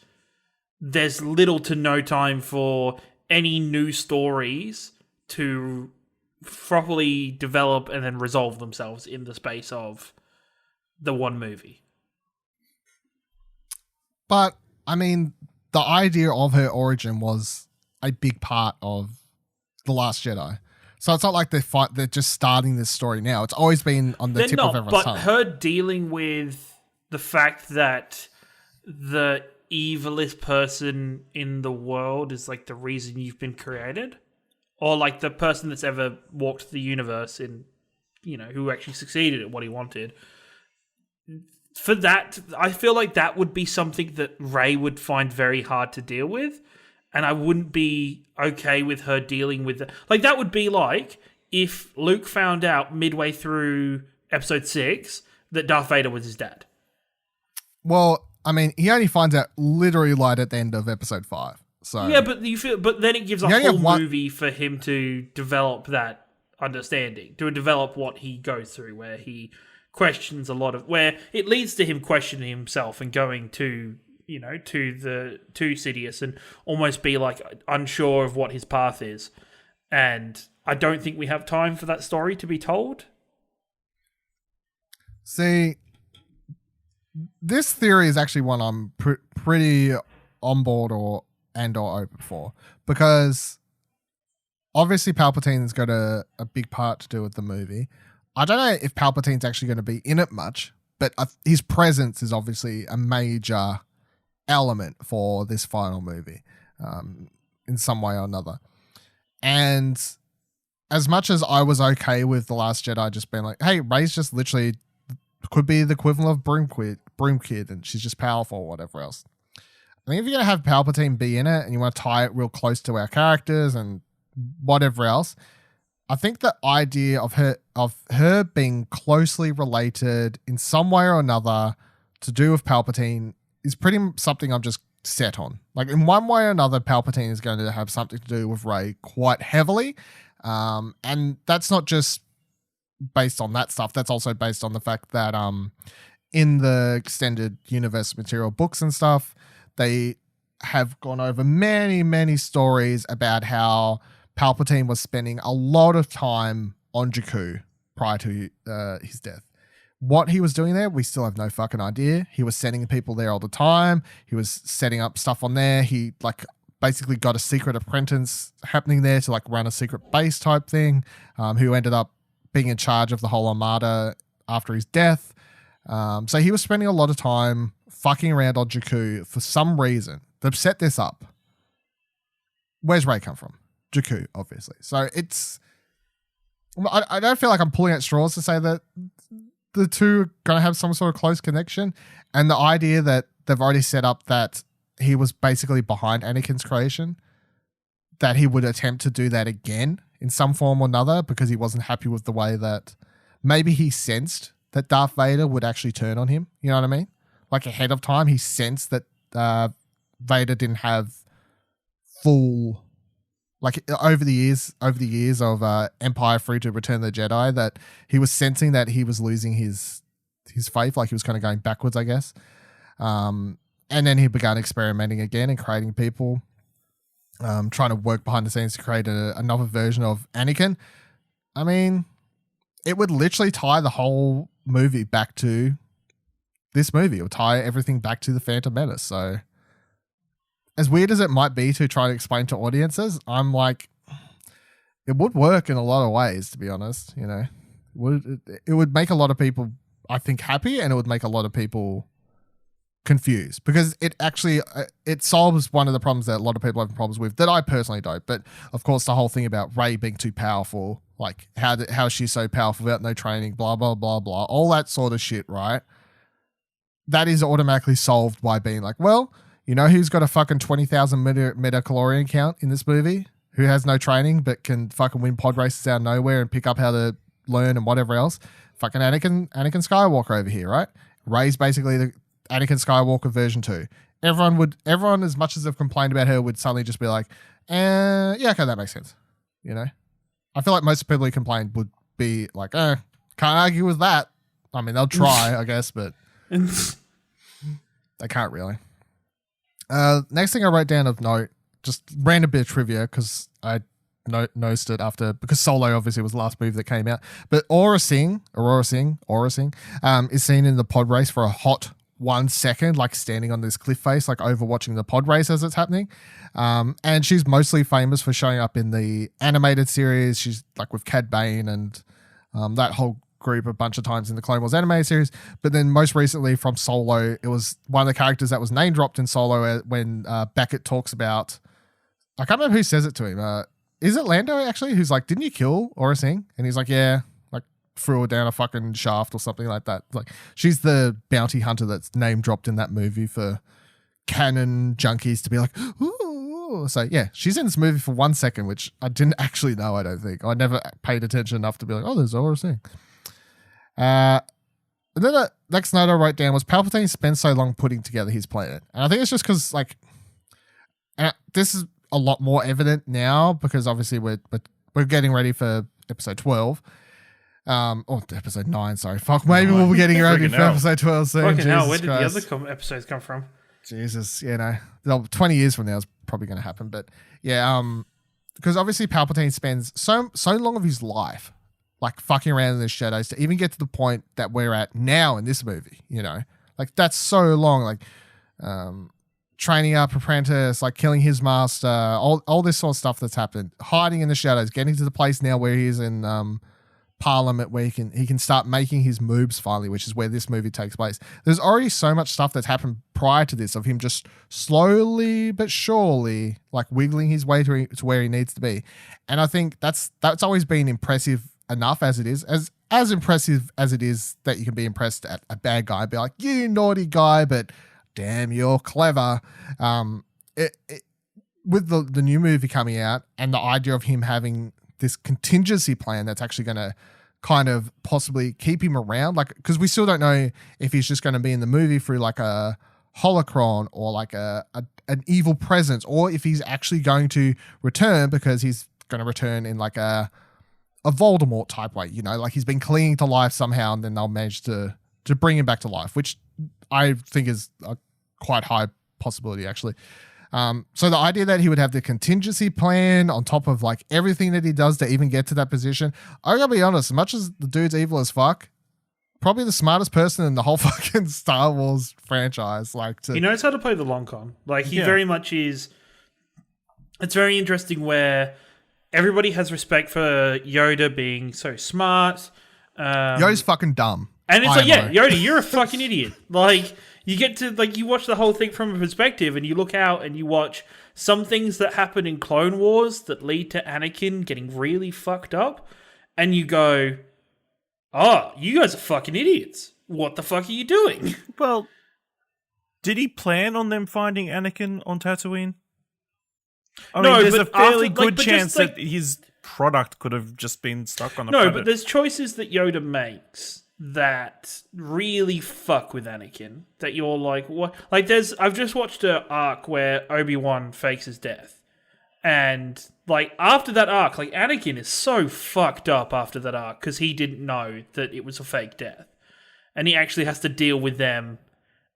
Speaker 5: there's little to no time for any new stories to properly develop and then resolve themselves in the space of the one movie.
Speaker 3: But, I mean, the idea of her origin was a big part of The Last Jedi. So it's not like they're just starting this story now. It's always been on the tip of everyone's tongue.
Speaker 5: But her dealing with the fact that the evilest person in the world is like the reason you've been created, or like the person that's ever walked the universe in, who actually succeeded at what he wanted. For that, I feel like that would be something that Rey would find very hard to deal with, and I wouldn't be okay with her dealing with it. Like, that would be like if Luke found out midway through episode 6 that Darth Vader was his dad.
Speaker 3: Well, I mean, he only finds out literally right at the end of episode 5. So
Speaker 5: yeah, but then it gives a whole movie for him to develop that understanding, to develop what he goes through, where he questions a lot of, where it leads to him questioning himself and going to Sidious and almost be like unsure of what his path is. And I don't think we have time for that story to be told.
Speaker 3: See, this theory is actually one I'm pretty on board or open for, because obviously Palpatine's got a big part to do with the movie. I don't know if Palpatine's actually going to be in it much, but his presence is obviously a major element for this final movie, in some way or another. And as much as I was okay with The Last Jedi just being like, hey, Rey's just literally could be the equivalent of Broom Kid, and she's just powerful or whatever else. I think if you're going to have Palpatine be in it and you want to tie it real close to our characters and whatever else, I think the idea of her being closely related in some way or another to do with Palpatine is pretty something I'm just set on. Like, in one way or another, Palpatine is going to have something to do with Rey quite heavily. And that's not just based on that stuff. That's also based on the fact that in the extended universe material books and stuff, they have gone over many, many stories about how Palpatine was spending a lot of time on Jakku prior to his death. What he was doing there, we still have no fucking idea. He was sending people there all the time. He was setting up stuff on there. He basically got a secret apprentice happening there to run a secret base type thing, who ended up being in charge of the whole armada after his death. So he was spending a lot of time fucking around on Jakku for some reason. They've set this up. Where's Rey come from? Jakku, obviously. So I don't feel like I'm pulling at straws to say that the two are going to have some sort of close connection. And the idea that they've already set up that he was basically behind Anakin's creation, that he would attempt to do that again in some form or another because he wasn't happy with the way that maybe he sensed that Darth Vader would actually turn on him. You know what I mean? Like, ahead of time, he sensed that Vader didn't have full, like over the years of Empire through to Return of the Jedi, that he was sensing that he was losing his faith, like he was kind of going backwards, I guess. And then he began experimenting again and creating people, trying to work behind the scenes to create another version of Anakin. I mean, it would literally tie the whole movie back to this movie. It would tie everything back to the Phantom Menace. So, as weird as it might be to try to explain to audiences, I'm like, it would work in a lot of ways, to be honest. You know, it would make a lot of people, I think, happy, and it would make a lot of people confused, because it actually it solves one of the problems that a lot of people have problems with, that I personally don't. But of course, the whole thing about Rey being too powerful, like how she's so powerful without no training, blah blah blah blah, all that sort of shit, right? That is automatically solved by being like, well, you know who's got a fucking 20,000 metacalorian count in this movie, who has no training but can fucking win pod races out of nowhere and pick up how to learn and whatever else? Fucking Anakin Skywalker over here, right? Rey's basically the Anakin Skywalker version 2. Everyone, as much as they've complained about her, would suddenly just be like, yeah, okay, that makes sense. You know? I feel like most people who complained would be like, can't argue with that. I mean, they'll try, I guess, but they can't really. Next thing I wrote down of note, just random bit of trivia, because I noticed it because Solo obviously was the last movie that came out. But Aurra Sing, is seen in the pod race for a hot 1 second, like standing on this cliff face, like overwatching the pod race as it's happening. And she's mostly famous for showing up in the animated series. She's like with Cad Bane and that whole group a bunch of times in the Clone Wars animated series. But then most recently from Solo, it was one of the characters that was name dropped in Solo when Beckett talks about, I can't remember who says it to him. Is it Lando actually? Who's like, didn't you kill Aurra Sing? And he's like, yeah, like threw her down a fucking shaft or something like that. Like, she's the bounty hunter that's name dropped in that movie for canon junkies to be like, ooh. So yeah, she's in this movie for 1 second, which I didn't actually know. I don't think I never paid attention enough to be like, oh, there's Aurra Sing. And then the next note I wrote down was Palpatine spends so long putting together his plan. And I think it's just because, like, this is a lot more evident now because obviously we're getting ready for episode 12. Or episode 9, sorry. Fuck, maybe we'll be getting ready for episode 12 soon.
Speaker 5: Fucking hell, where did the other episodes come from?
Speaker 3: Jesus, 20 years from now is probably going to happen. But yeah, because obviously Palpatine spends so long of his life like fucking around in the shadows to even get to the point that we're at now in this movie, you know? Like, that's so long, like training up apprentice, like killing his master, all this sort of stuff that's happened, hiding in the shadows, getting to the place now where he's in Parliament, where he can start making his moves finally, which is where this movie takes place. There's already so much stuff that's happened prior to this of him just slowly but surely like wiggling his way to where he needs to be. And I think that's always been impressive enough as it is, as impressive as it is that you can be impressed at a bad guy and be like, you naughty guy, but damn, you're clever. With the new movie coming out and the idea of him having this contingency plan that's actually going to kind of possibly keep him around, like, because we still don't know if he's just going to be in the movie through like a holocron or like an evil presence, or if he's actually going to return because he's going to return in like a Voldemort type way, you know, like he's been clinging to life somehow and then they'll manage to bring him back to life, which I think is a quite high possibility actually. So the idea that he would have the contingency plan on top of like everything that he does to even get to that position, I gotta be honest, as much as the dude's evil as fuck, probably the smartest person in the whole fucking Star Wars franchise. Like,
Speaker 5: he knows how to play the long con. Like, he very much is. It's very interesting where everybody has respect for Yoda being so smart.
Speaker 3: Yoda's fucking dumb.
Speaker 5: And it's like, yeah, Yoda, you're a fucking idiot. Like, you get to, like, you watch the whole thing from a perspective and you look out and you watch some things that happen in Clone Wars that lead to Anakin getting really fucked up. And you go, oh, you guys are fucking idiots. What the fuck are you doing?
Speaker 4: Well, did he plan on them finding Anakin on Tatooine? I mean, there's a fairly good chance that his product could have just been stuck on the planet.
Speaker 5: No, but there's choices that Yoda makes that really fuck with Anakin. That you're like, what? Like, I've just watched an arc where Obi-Wan fakes his death. And like after that arc, like Anakin is so fucked up after that arc because he didn't know that it was a fake death, and he actually has to deal with them,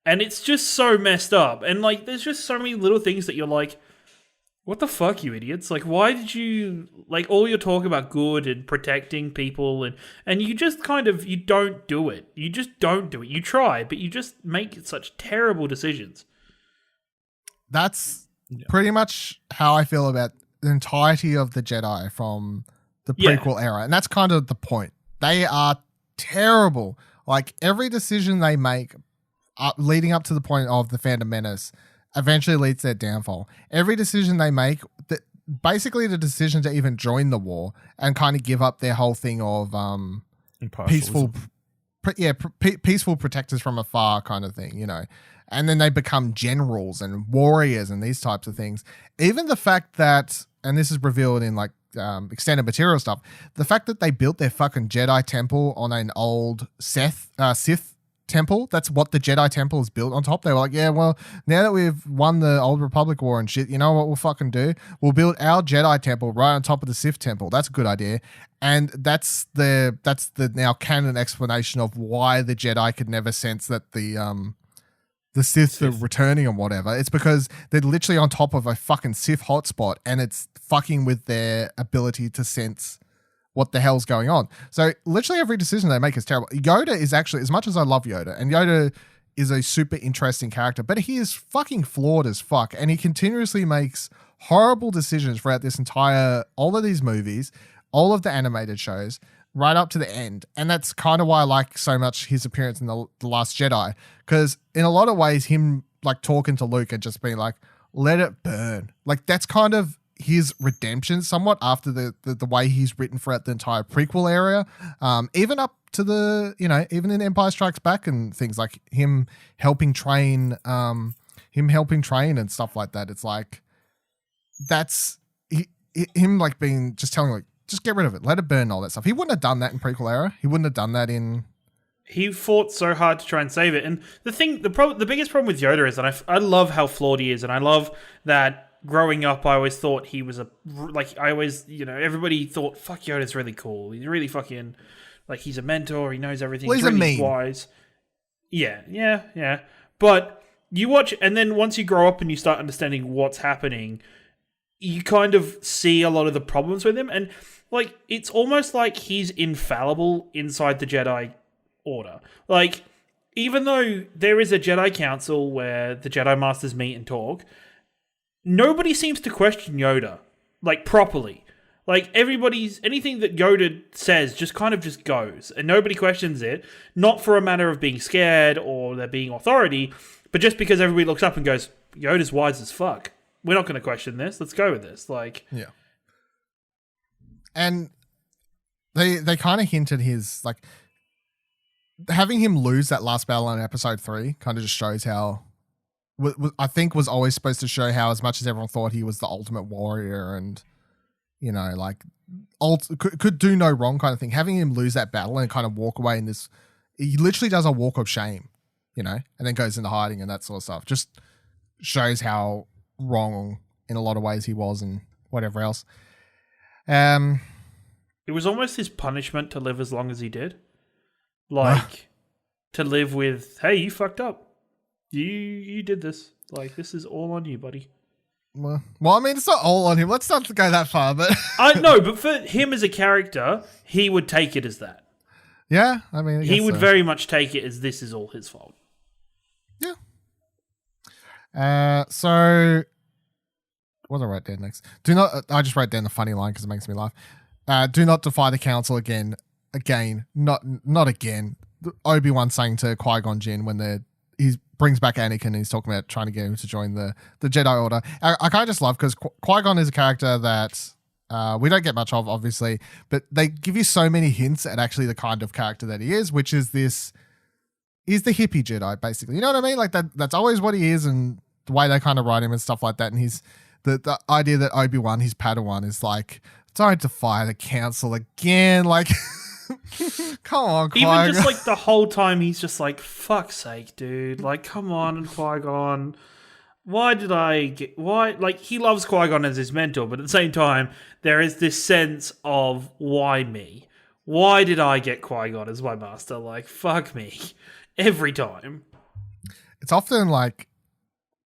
Speaker 5: and it's just so messed up. And like, there's just so many little things that you're like, what the fuck, you idiots? Like, why did you, like, all your talk about good and protecting people, and you just kind of, you don't do it. You just don't do it. You try, but you just make such terrible decisions.
Speaker 3: That's pretty much how I feel about the entirety of the Jedi from the prequel era. And that's kind of the point. They are terrible. Like, every decision they make leading up to the point of the Phantom Menace eventually leads to their downfall. Every decision they make, basically the decision to even join the war and kind of give up their whole thing of peaceful protectors from afar kind of thing, you know. And then they become generals and warriors and these types of things. Even the fact that, and this is revealed in like extended material stuff, the fact that they built their fucking Jedi temple on an old Sith temple, that's what the Jedi temple is built on top. They were like, yeah, well, now that we've won the Old Republic War and shit, you know what we'll fucking do? We'll build our Jedi temple right on top of the Sith temple. That's a good idea. And that's the now canon explanation of why the Jedi could never sense that the Sith are returning and whatever. It's because they're literally on top of a fucking Sith hotspot, and it's fucking with their ability to sense what the hell's going on. So literally every decision they make is terrible. Yoda is actually, as much as I love Yoda, and Yoda is a super interesting character, but he is fucking flawed as fuck, and he continuously makes horrible decisions throughout this all of these movies, all of the animated shows, right up to the end. And that's kind of why I like so much his appearance in the Last Jedi, because in a lot of ways, him like talking to Luke and just being like, let it burn. Like, that's kind of his redemption somewhat after the way he's written throughout the entire prequel area, even up to the, you know, even in Empire Strikes Back and things like him helping train and stuff like that. It's like, that's him like being, just telling like, just get rid of it, let it burn, all that stuff. He wouldn't have done that in prequel era. He wouldn't have done that in.
Speaker 5: He fought so hard to try and save it. And the biggest problem with Yoda is that I love how flawed he is, and I love that. Growing up, I always thought he was everybody thought, fuck, Yoda's really cool. He's really fucking, like, he's a mentor. He knows everything.
Speaker 3: Well, he's
Speaker 5: really wise. Yeah. But you watch, and then once you grow up and you start understanding what's happening, you kind of see a lot of the problems with him. And, like, it's almost like he's infallible inside the Jedi Order. Like, even though there is a Jedi Council where the Jedi Masters meet and talk, nobody seems to question Yoda, like, properly. Like, anything that Yoda says just kind of just goes, and nobody questions it, not for a matter of being scared or there being authority, but just because everybody looks up and goes, Yoda's wise as fuck. We're not going to question this. Let's go with this. Like,
Speaker 3: yeah. And they kind of hinted his, like, having him lose that last battle in episode 3 kind of just shows how, I think was always supposed to show how, as much as everyone thought he was the ultimate warrior and, you know, like, could do no wrong kind of thing. Having him lose that battle and kind of walk away in this, he literally does a walk of shame, you know, and then goes into hiding and that sort of stuff. Just shows how wrong in a lot of ways he was and whatever else.
Speaker 5: It was almost his punishment to live as long as he did. Like, to live with, hey, you fucked up. You did this. Like, this is all on you, buddy.
Speaker 3: Well, I mean, it's not all on him. Let's not go that far, but
Speaker 5: I know, but for him as a character, he would take it as that.
Speaker 3: Yeah, I mean,
Speaker 5: he would very much take it as this is all his fault.
Speaker 3: Yeah. So what did I write down next? I just wrote down the funny line because it makes me laugh. Do not defy the council again. Not again. Obi-Wan saying to Qui-Gon Jinn when he brings back Anakin and he's talking about trying to get him to join the Jedi Order. I kind of just love, because Qui-Gon is a character that we don't get much of, obviously, but they give you so many hints at actually the kind of character that he is, which is this, he's the hippie Jedi, basically. You know what I mean? Like, that's always what he is, and the way they kind of write him and stuff like that. And he's the idea that Obi-Wan, his Padawan, is like, don't defy the council again. Like, come on, Qui-Gon.
Speaker 5: Even just like the whole time, he's just like, fuck's sake, dude. Like, come on, Qui-Gon. why did I get... Why... Like, he loves Qui-Gon as his mentor, but at the same time, there is this sense of, why me? Why did I get Qui-Gon as my master? Like, fuck me. Every time.
Speaker 3: It's often like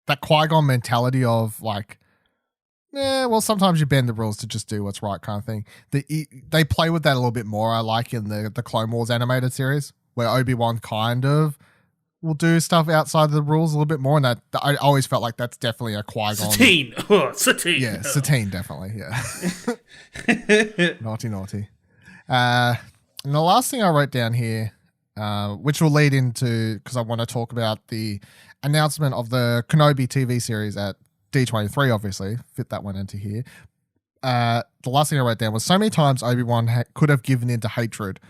Speaker 3: that Qui-Gon mentality of like, well, sometimes you bend the rules to just do what's right kind of thing. They play with that a little bit more, I like, in the Clone Wars animated series, where Obi-Wan kind of will do stuff outside of the rules a little bit more, and that I always felt like that's definitely a Qui-Gon.
Speaker 5: Satine. Oh, Satine.
Speaker 3: Yeah, Satine, definitely, yeah. Naughty. And the last thing I wrote down here, which will lead into, because I want to talk about the announcement of the Kenobi TV series at D23, obviously, fit that one into here. The last thing I wrote down was, so many times Obi-Wan could have given into hatred,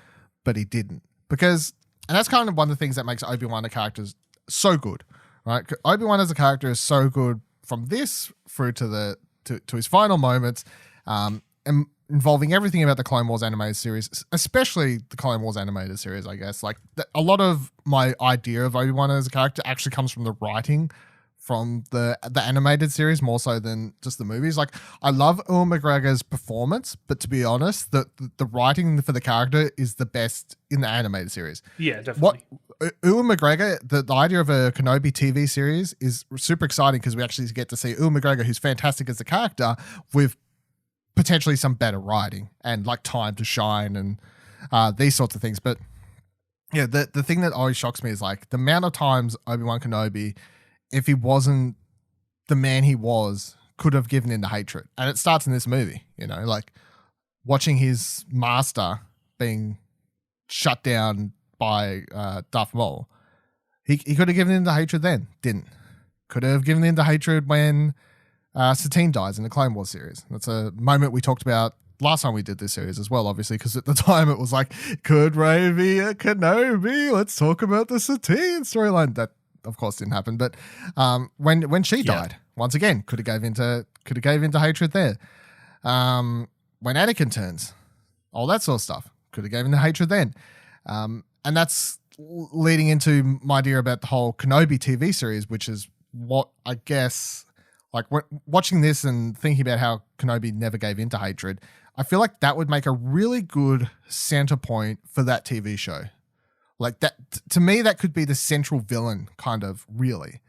Speaker 3: but he didn't. Because, and that's kind of one of the things that makes Obi-Wan a character so good, right? Obi-Wan as a character is so good from this through to to his final moments, and involving everything about the Clone Wars animated series, especially the Clone Wars animated series, I guess. Like, a lot of my idea of Obi-Wan as a character actually comes from the writing from the animated series more so than just the movies. Like, I love Ewan McGregor's performance, but to be honest, the writing for the character is the best in the animated series.
Speaker 5: Yeah, definitely.
Speaker 3: Ewan McGregor, the idea of a Kenobi TV series is super exciting because we actually get to see Ewan McGregor, who's fantastic as a character, with potentially some better writing and like time to shine and these sorts of things. But yeah, the thing that always shocks me is like the amount of times Obi-Wan Kenobi, if he wasn't the man he was, could have given in to hatred. And it starts in this movie, you know, like watching his master being shut down by Darth Maul. He could have given in to hatred then, didn't. Could have given in to hatred when Satine dies in the Clone Wars series. That's a moment we talked about last time we did this series as well, obviously, because at the time it was like, could Rey be a Kenobi? Let's talk about the Satine storyline. That, of course, didn't happen. But when she died, once again, could have gave into hatred there. When Anakin turns, all that sort of stuff, could have gave into hatred then. And that's leading into my idea about the whole Kenobi TV series, which is what I guess, like watching this and thinking about how Kenobi never gave into hatred, I feel like that would make a really good center point for that TV show. Like that, to me, that could be the central villain, kind of, really,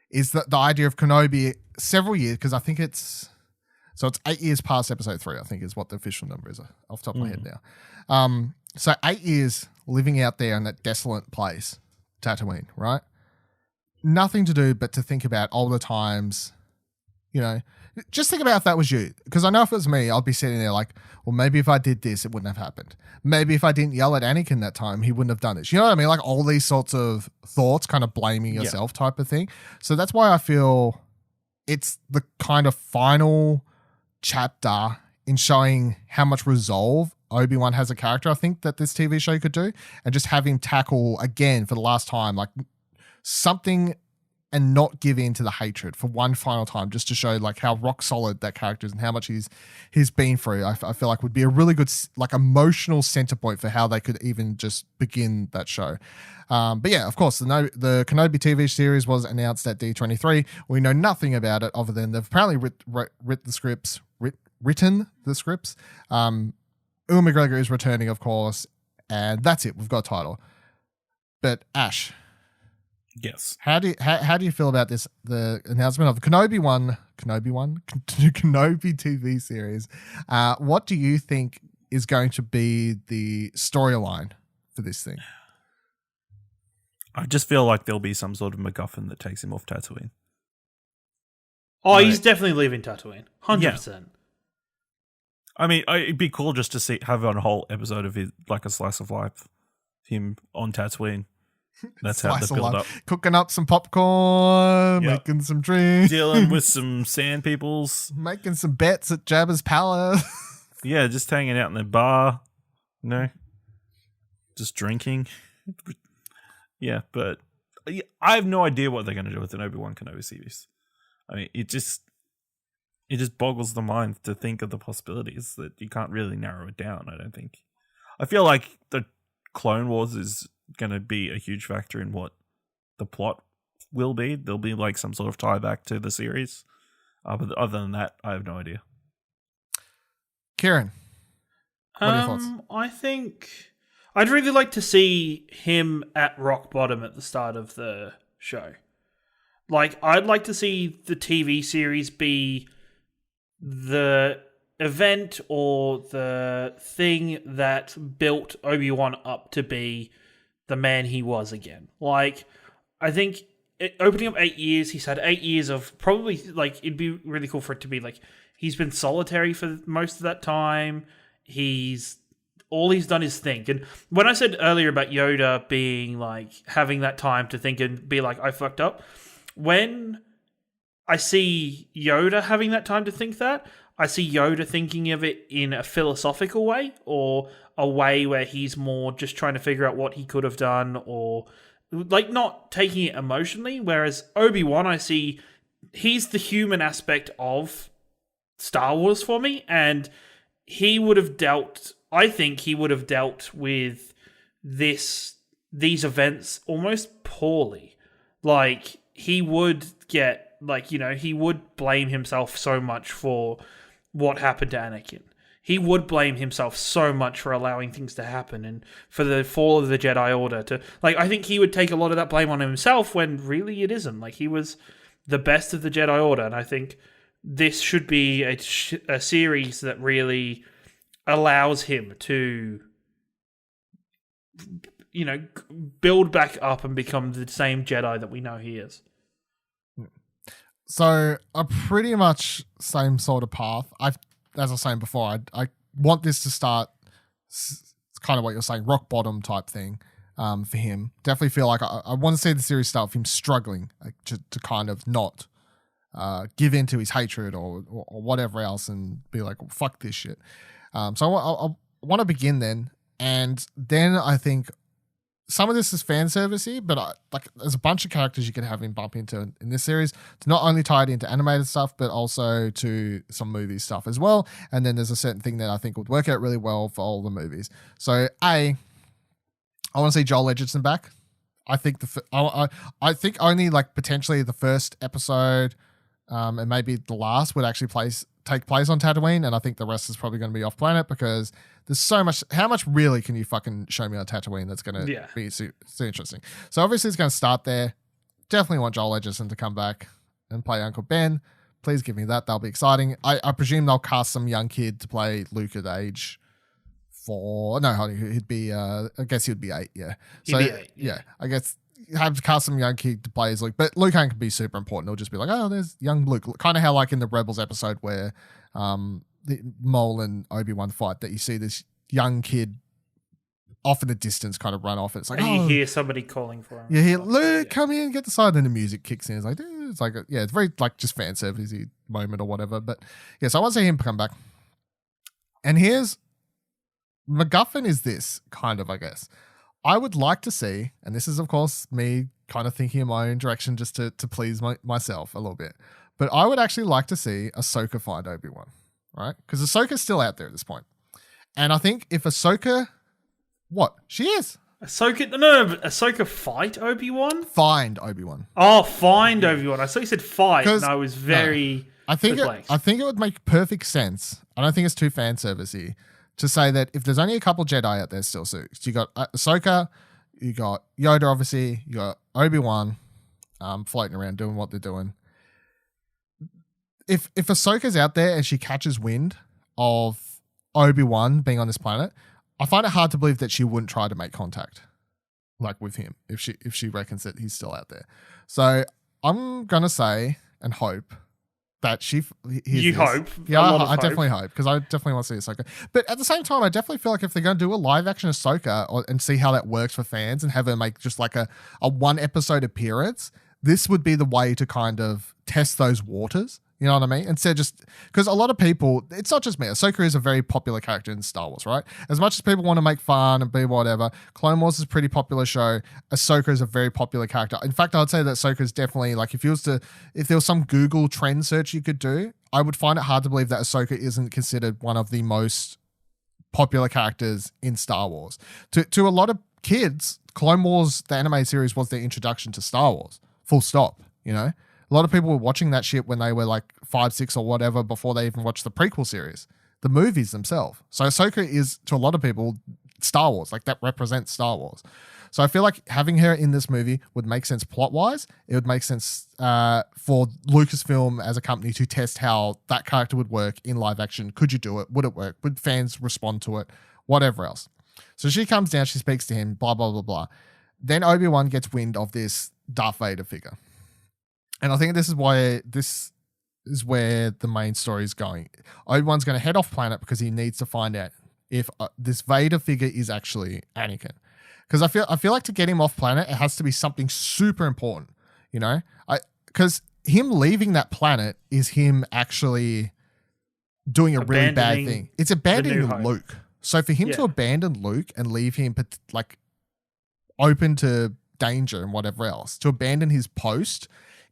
Speaker 3: is the idea of Kenobi several years, because I think it's 8 years past episode 3, I think is what the official number is off the top of my head now. So 8 years living out there in that desolate place, Tatooine, right? Nothing to do but to think about all the times, you know, just think about if that was you. Because I know if it was me, I'd be sitting there like, well, maybe if I did this, it wouldn't have happened. Maybe if I didn't yell at Anakin that time, he wouldn't have done this. You know what I mean? Like all these sorts of thoughts, kind of blaming yourself type of thing. So that's why I feel it's the kind of final chapter in showing how much resolve Obi-Wan has a character, I think, that this TV show could do. And just have him tackle again for the last time, like something, and not give in to the hatred for one final time, just to show like how rock solid that character is and how much he's been through. I feel like would be a really good like emotional center point for how they could even just begin that show. But yeah, of course, the Kenobi TV series was announced at D23. We know nothing about it other than they've apparently written the scripts. Ewan McGregor is returning, of course, and that's it. We've got a title. But Ash,
Speaker 4: yes,
Speaker 3: how do you feel about this? The announcement of the Kenobi TV series. What do you think is going to be the storyline for this thing?
Speaker 4: I just feel like there'll be some sort of MacGuffin that takes him off Tatooine.
Speaker 5: Oh, he's definitely leaving Tatooine, 100%.
Speaker 4: I mean, it'd be cool just to have a whole episode of his, like a slice of life, him on Tatooine. That's how they build up. Cooking
Speaker 3: up some popcorn, making some drinks.
Speaker 4: Dealing with some sand peoples.
Speaker 3: Making some bets at Jabba's palace.
Speaker 4: Yeah, just hanging out in the bar. You know? Just drinking. Yeah, but I have no idea what they're going to do with an Obi-Wan Kenobi series. I mean, it just boggles the mind to think of the possibilities that you can't really narrow it down, I don't think. I feel like the Clone Wars is going to be a huge factor in what the plot will be. There'll be like some sort of tie back to the series. But other than that, I have no idea.
Speaker 3: Ciaran, what are your thoughts?
Speaker 5: I think I'd really like to see him at rock bottom at the start of the show. Like, I'd like to see the TV series be the event or the thing that built Obi-Wan up to be the man he was again. Like, I think opening up 8 years, he's had 8 years of probably, like, it'd be really cool for it to be like, he's been solitary for most of that time. All he's done is think. And when I said earlier about Yoda being like, having that time to think and be like, I fucked up, when I see Yoda having that time to think that, I see Yoda thinking of it in a philosophical way, or a way where he's more just trying to figure out what he could have done, or like not taking it emotionally. Whereas Obi-Wan, I see he's the human aspect of Star Wars for me, and he would have dealt, I think he would have dealt with these events almost poorly. Like, he would get, like, you know, he would blame himself so much for what happened to Anakin. He would blame himself so much for allowing things to happen and for the fall of the Jedi Order to, like, I think he would take a lot of that blame on himself when really it isn't. Like, he was the best of the Jedi Order, and I think this should be a series that really allows him to, you know, build back up and become the same Jedi that we know he is.
Speaker 3: So a pretty much same sort of path. As I was saying before, I want this to start. It's kind of what you're saying, rock bottom type thing for him. Definitely feel like I want to see the series start with him struggling, like, to kind of not give in to his hatred or whatever else and be like, well, fuck this shit. So I want to begin then, and then I think some of this is fan servicey, but like there's a bunch of characters you could have him bump into in this series to not only tie it into animated stuff, but also to some movie stuff as well. And then there's a certain thing that I think would work out really well for all the movies. So I want to see Joel Edgerton back. I think I think only like potentially the first episode and maybe the last would actually take place on Tatooine, and I think the rest is probably going to be off planet because there's so much. How much really can you fucking show me on Tatooine that's going to be so interesting? So obviously it's going to start there. Definitely want Joel Edgerton to come back and play Uncle Ben. Please give me that. That'll be exciting. I presume they'll cast some young kid to play Luke at age 4. No, he'd be. I guess he'd be 8. Yeah. So
Speaker 5: He'd be 8.
Speaker 3: Yeah. I guess have to cast some young kid to play as Luke, but Luke can be super important. It'll just be like, oh, there's young Luke, kind of how like in the Rebels episode where the Maul and Obi-Wan fight, that you see this young kid off in the distance kind of run off. It's like,
Speaker 5: and you hear somebody calling for him.
Speaker 3: You hear Luke, come in, get the side, and the music kicks in. It's like, it's very like just fan servicey moment or whatever. But yeah, so I want to see him come back. And here's MacGuffin is this kind of, I guess. I would like to see, and this is, of course, me kind of thinking in my own direction just to please myself a little bit, but I would actually like to see Ahsoka find Obi-Wan, right? Because Ahsoka's still out there at this point. And I think if Ahsoka... What? She is.
Speaker 5: Ahsoka fight Obi-Wan?
Speaker 3: Find Obi-Wan.
Speaker 5: Oh, find Obi-Wan. I saw you said fight, and I was very...
Speaker 3: I think it would make perfect sense. I don't think it's too fan servicey to say that if there's only a couple Jedi out there still, so you got Ahsoka, you got Yoda, obviously, you got Obi-Wan floating around doing what they're doing. If Ahsoka's out there and she catches wind of Obi-Wan being on this planet, I find it hard to believe that she wouldn't try to make contact, like with him, if she reckons that he's still out there. So I'm gonna say and hope that
Speaker 5: hope.
Speaker 3: Yeah, I definitely hope, because I definitely want to see Ahsoka. But at the same time, I definitely feel like if they're going to do a live action Ahsoka and see how that works for fans and have her make just like a one episode appearance, this would be the way to kind of test those waters. You know what I mean? Instead, just because a lot of people, it's not just me. Ahsoka is a very popular character in Star Wars, right? As much as people want to make fun and be whatever, Clone Wars is a pretty popular show. Ahsoka is a very popular character. In fact, I'd say that Ahsoka is definitely, like, if there was some Google trend search you could do, I would find it hard to believe that Ahsoka isn't considered one of the most popular characters in Star Wars. To a lot of kids, Clone Wars, the anime series, was their introduction to Star Wars. Full stop, you know? A lot of people were watching that shit when they were like 5, 6 or whatever before they even watched the prequel series, the movies themselves. So Ahsoka is, to a lot of people, Star Wars. Like, that represents Star Wars. So I feel like having her in this movie would make sense plot-wise. It would make sense for Lucasfilm as a company to test how that character would work in live action. Could you do it? Would it work? Would fans respond to it? Whatever else. So she comes down, she speaks to him, blah, blah, blah, blah. Then Obi-Wan gets wind of this Darth Vader figure. And I think this is where the main story is going. Obi-Wan's going to head off planet because he needs to find out if this Vader figure is actually Anakin. Because I feel like to get him off planet, it has to be something super important, you know? Because him leaving that planet is him actually doing a really bad thing. It's abandoning Luke. So for him to abandon Luke and leave him like open to danger and whatever else, to abandon his post,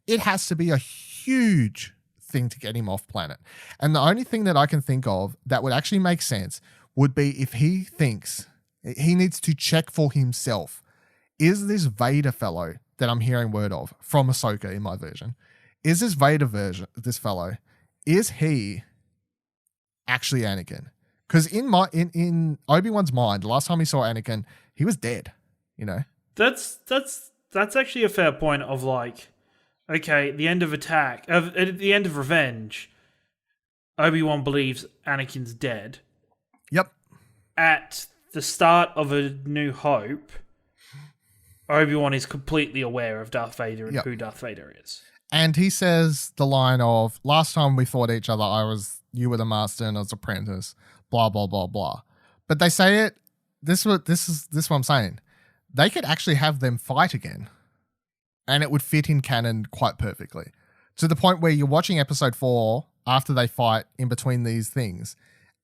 Speaker 3: it has to be a huge thing to get him off planet. And the only thing that I can think of that would actually make sense would be if he thinks he needs to check for himself. Is this Vader fellow that I'm hearing word of from Ahsoka in my version? Is this Vader this fellow, is he actually Anakin? Because in Obi-Wan's mind, the last time he saw Anakin, he was dead, you know?
Speaker 5: That's actually a fair point of like, okay, the end of at the end of Revenge, Obi-Wan believes Anakin's dead.
Speaker 3: Yep.
Speaker 5: At the start of A New Hope, Obi-Wan is completely aware of Darth Vader and who Darth Vader is. And
Speaker 3: he says the line of, last time we fought each other, you were the master and I was apprentice, blah, blah, blah, blah. But they say it, this is what I'm saying. They could actually have them fight again and it would fit in canon quite perfectly. To the point where you're watching episode 4 after they fight in between these things.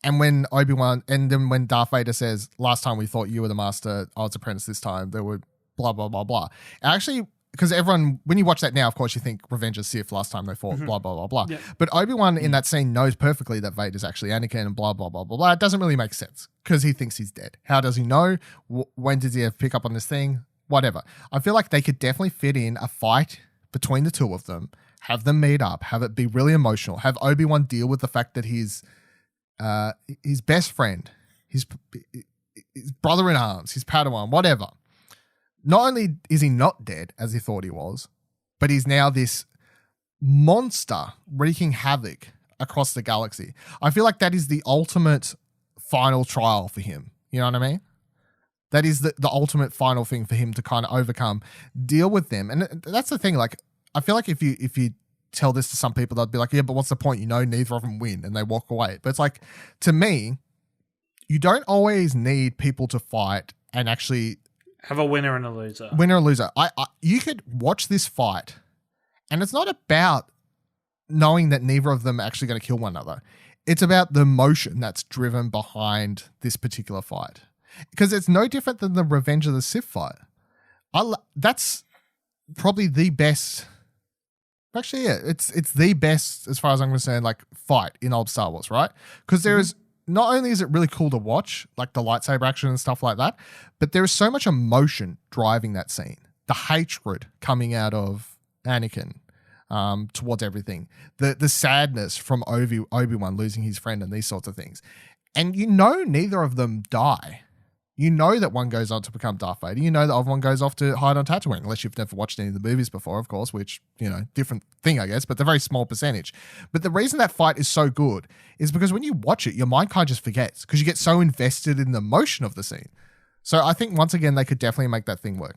Speaker 3: And when Obi-Wan, and then when Darth Vader says, last time we thought you were the master, I was apprentice this time, there were blah, blah, blah, blah. Actually, because everyone, when you watch that now, of course, you think Revenge of Sith, last time they fought, blah, blah, blah, blah. Yep. But Obi-Wan in that scene knows perfectly that Vader's actually Anakin and blah, blah, blah, blah, blah. It doesn't really make sense because he thinks he's dead. How does he know? When does he have pick up on this thing? Whatever. I feel like they could definitely fit in a fight between the two of them, have them meet up, have it be really emotional, have Obi-Wan deal with the fact that his best friend, his brother in arms, his Padawan, whatever. Not only is he not dead as he thought he was, but he's now this monster wreaking havoc across the galaxy. I feel like that is the ultimate final trial for him. You know what I mean? That is the ultimate final thing for him to kind of overcome, deal with them. And that's the thing. Like, I feel like if you tell this to some people, they'll be like, yeah, but what's the point? You know, neither of them win, and they walk away. But it's like, to me, you don't always need people to fight and actually
Speaker 5: have a winner and a loser.
Speaker 3: Winner and loser. You could watch this fight, and it's not about knowing that neither of them are actually going to kill one another. It's about the emotion that's driven behind this particular fight. Because it's no different than the Revenge of the Sith fight. That's probably the best. Actually, yeah, it's the best as far as I'm concerned, like, fight in old Star Wars, right? Because there is, not only is it really cool to watch, like the lightsaber action and stuff like that, but there is so much emotion driving that scene. The hatred coming out of Anakin towards everything. The sadness from Obi-Wan losing his friend and these sorts of things. And you know neither of them die. You know that one goes on to become Darth Vader. You know that other one goes off to hide on Tatooine, unless you've never watched any of the movies before, of course, which, you know, different thing, I guess, but the very small percentage. But the reason that fight is so good is because when you watch it, your mind kind of just forgets because you get so invested in the emotion of the scene. So I think, once again, they could definitely make that thing work.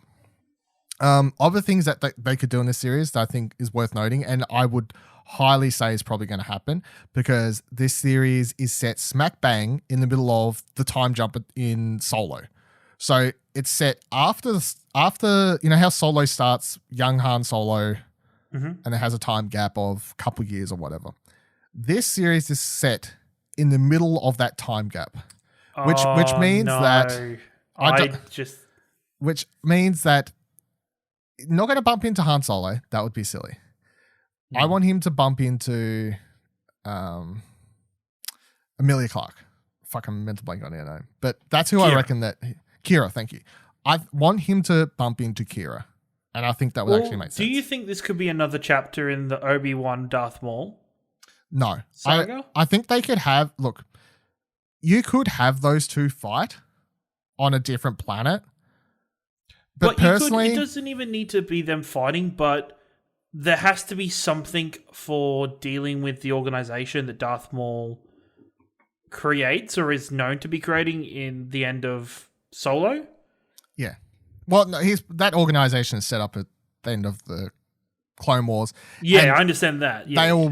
Speaker 3: Other things that they could do in this series that I think is worth noting, and I would highly say is probably going to happen, because this series is set smack bang in the middle of the time jump in Solo. So it's set after you know how Solo starts, young Han Solo, and it has a time gap of a couple years or whatever. This series is set in the middle of that time gap, which means which means that not going to bump into Han Solo. That would be silly. I want him to bump into Emilia Clarke. Fuck, I'm meant to blank on her name. But that's who Kira. I reckon that... Kira, thank you. I want him to bump into Kira. And I think that would actually make sense.
Speaker 5: Do you think this could be another chapter in the Obi-Wan Darth Maul?
Speaker 3: No.
Speaker 5: Saga?
Speaker 3: I think they could have... Look, you could have those two fight on a different planet. But personally...
Speaker 5: it doesn't even need to be them fighting, but there has to be something for dealing with the organization that Darth Maul creates or is known to be creating in the end of Solo.
Speaker 3: Yeah. Well, no, that organization is set up at the end of the Clone Wars.
Speaker 5: Yeah,
Speaker 3: And
Speaker 5: I understand that. Yeah.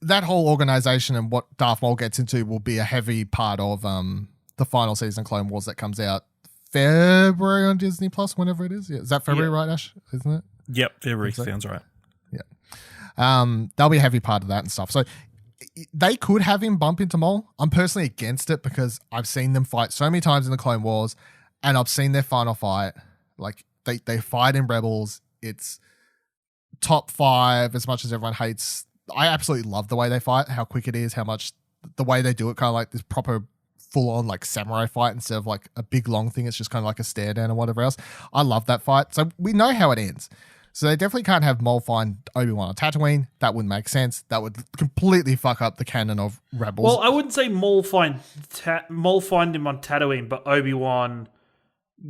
Speaker 3: that whole organization and what Darth Maul gets into will be a heavy part of the final season of Clone Wars that comes out February on Disney Plus, whenever it is. Yeah. Is that February, right, Ash? Isn't it?
Speaker 4: Yep, February sounds right.
Speaker 3: Yeah. That'll be a heavy part of that and stuff. So they could have him bump into Maul. I'm personally against it because I've seen them fight so many times in the Clone Wars and I've seen their final fight. Like they fight in Rebels. It's top 5 as much as everyone hates. I absolutely love the way they fight, how quick it is, how much the way they do it, kind of like this proper full on like samurai fight instead of like a big long thing. It's just kind of like a stare down or whatever else. I love that fight. So we know how it ends. So they definitely can't have Maul find Obi-Wan on Tatooine. That wouldn't make sense. That would completely fuck up the canon of Rebels.
Speaker 5: Well, I wouldn't say Maul find him on Tatooine, but Obi-Wan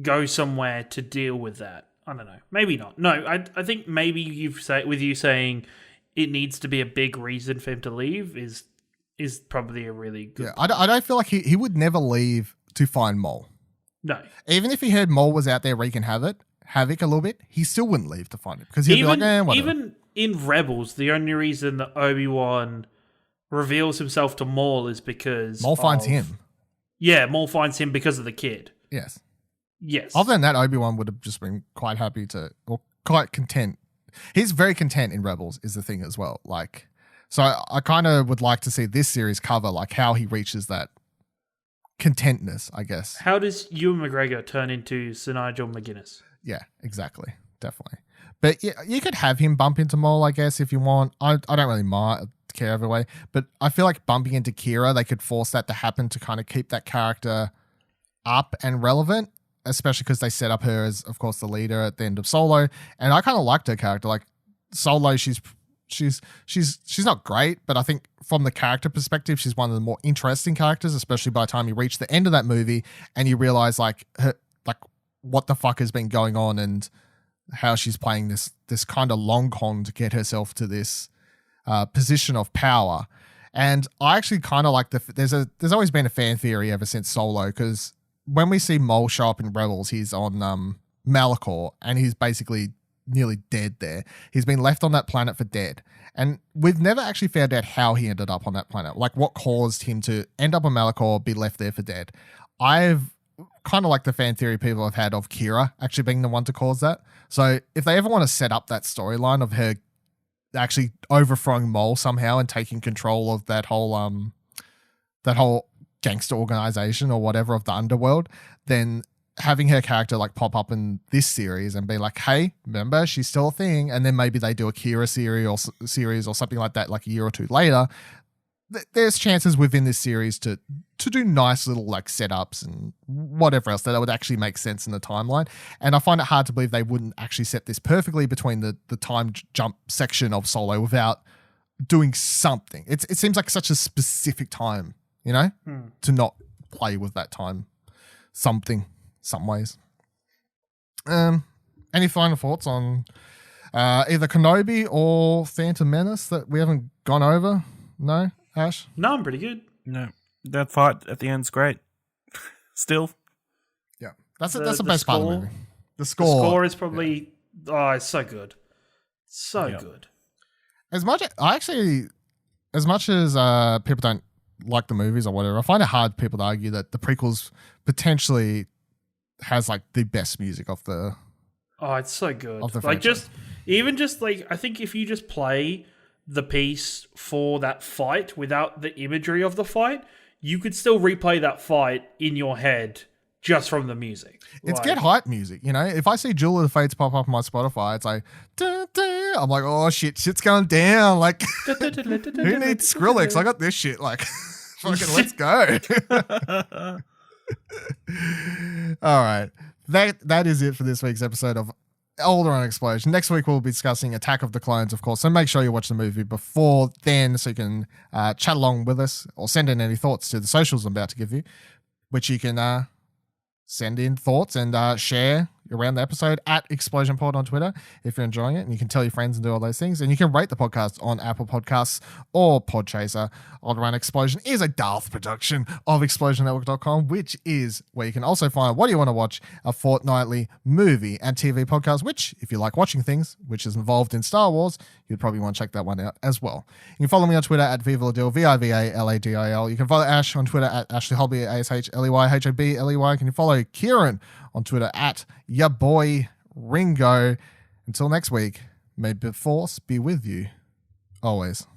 Speaker 5: go somewhere to deal with that. I don't know. Maybe not. No, I think maybe with you saying it needs to be a big reason for him to leave is probably a really good.
Speaker 3: Yeah, I don't feel like he would never leave to find Maul.
Speaker 5: No.
Speaker 3: Even if he heard Maul was out there wreaking havoc a little bit, he still wouldn't leave to find him because he'd be like, whatever.
Speaker 5: Even in Rebels, the only reason that Obi-Wan reveals himself to Maul is because
Speaker 3: Maul finds him.
Speaker 5: Yeah, Maul finds him because of the kid.
Speaker 3: Yes.
Speaker 5: Yes.
Speaker 3: Other than that, Obi-Wan would have just been quite happy or quite content. He's very content in Rebels is the thing as well. Like, so I kind of would like to see this series cover like how he reaches that contentness, I guess.
Speaker 5: How does Ewan McGregor turn into Sir Nigel McGuinness?
Speaker 3: Yeah, exactly. Definitely. But yeah, you could have him bump into Maul, I guess, if you want. I don't really care either way. But I feel like bumping into Kira, they could force that to happen to kind of keep that character up and relevant, especially because they set up her as, of course, the leader at the end of Solo. And I kind of liked her character. Like Solo, she's not great, but I think from the character perspective, she's one of the more interesting characters, especially by the time you reach the end of that movie and you realize like what the fuck has been going on and how she's playing this kind of long con to get herself to this position of power. And I actually kind of like there's always been a fan theory ever since Solo, because when we see Maul show up in Rebels, he's on Malachor and he's basically nearly dead there. He's been left on that planet for dead. And we've never actually found out how he ended up on that planet, like what caused him to end up on Malachor, be left there for dead. I've kind of like the fan theory people have had of Kira actually being the one to cause that. So if they ever want to set up that storyline of her actually overthrowing Maul somehow and taking control of that whole gangster organization or whatever of the underworld, then having her character like pop up in this series and be like, hey, remember, she's still a thing. And then maybe they do a Kira series or something like that, like a year or two later. There's chances within this series to do nice little like setups and whatever else that would actually make sense in the timeline. And I find it hard to believe they wouldn't actually set this perfectly between the time jump section of Solo without doing something. It seems like such a specific time, to not play with that time some ways. Any final thoughts on either Kenobi or Phantom Menace that we haven't gone over? No, Ash?
Speaker 5: No, I'm pretty good.
Speaker 4: No, that fight at the end's great. Still.
Speaker 3: Yeah, that's the best part of the movie. The
Speaker 5: score is probably it's so good, good.
Speaker 3: As much as people don't like the movies or whatever, I find it hard people to argue that the prequels potentially has like the best music of the.
Speaker 5: Oh, it's so good.
Speaker 3: Of the
Speaker 5: like
Speaker 3: franchise.
Speaker 5: I think if you just play the piece for that fight without the imagery of the fight, you could still replay that fight in your head just from the music.
Speaker 3: It's get hype music, If I see Jewel of the Fates pop up on my Spotify, it's like, dun, dun. I'm like, oh shit's going down. Like, who needs Skrillex? I got this shit. Like, fucking let's go. All right. That is it for this week's episode of Alderaan Explosion. Next week we'll be discussing Attack of the Clones, of course. So make sure you watch the movie before then so you can chat along with us or send in any thoughts to the socials I'm about to give you, which you can send in thoughts and share around the episode at Explosion Pod on Twitter if you're enjoying it, and you can tell your friends and do all those things, and you can rate the podcast on Apple Podcasts or Podchaser. Alderaan Explosion is a Darth production of ExplosionNetwork.com, which is where you can also find What Do You Want to Watch, a fortnightly movie and TV podcast, which, if you like watching things, which is involved in Star Wars, you'd probably want to check that one out as well. You can follow me on Twitter at Vivaladil, Vivaladil. You can follow Ash on Twitter at Ashley Holby, ASHLEYHOBLEY. Can you follow Ciaran on Twitter at ya boy Ringo. Until next week, may the force be with you always.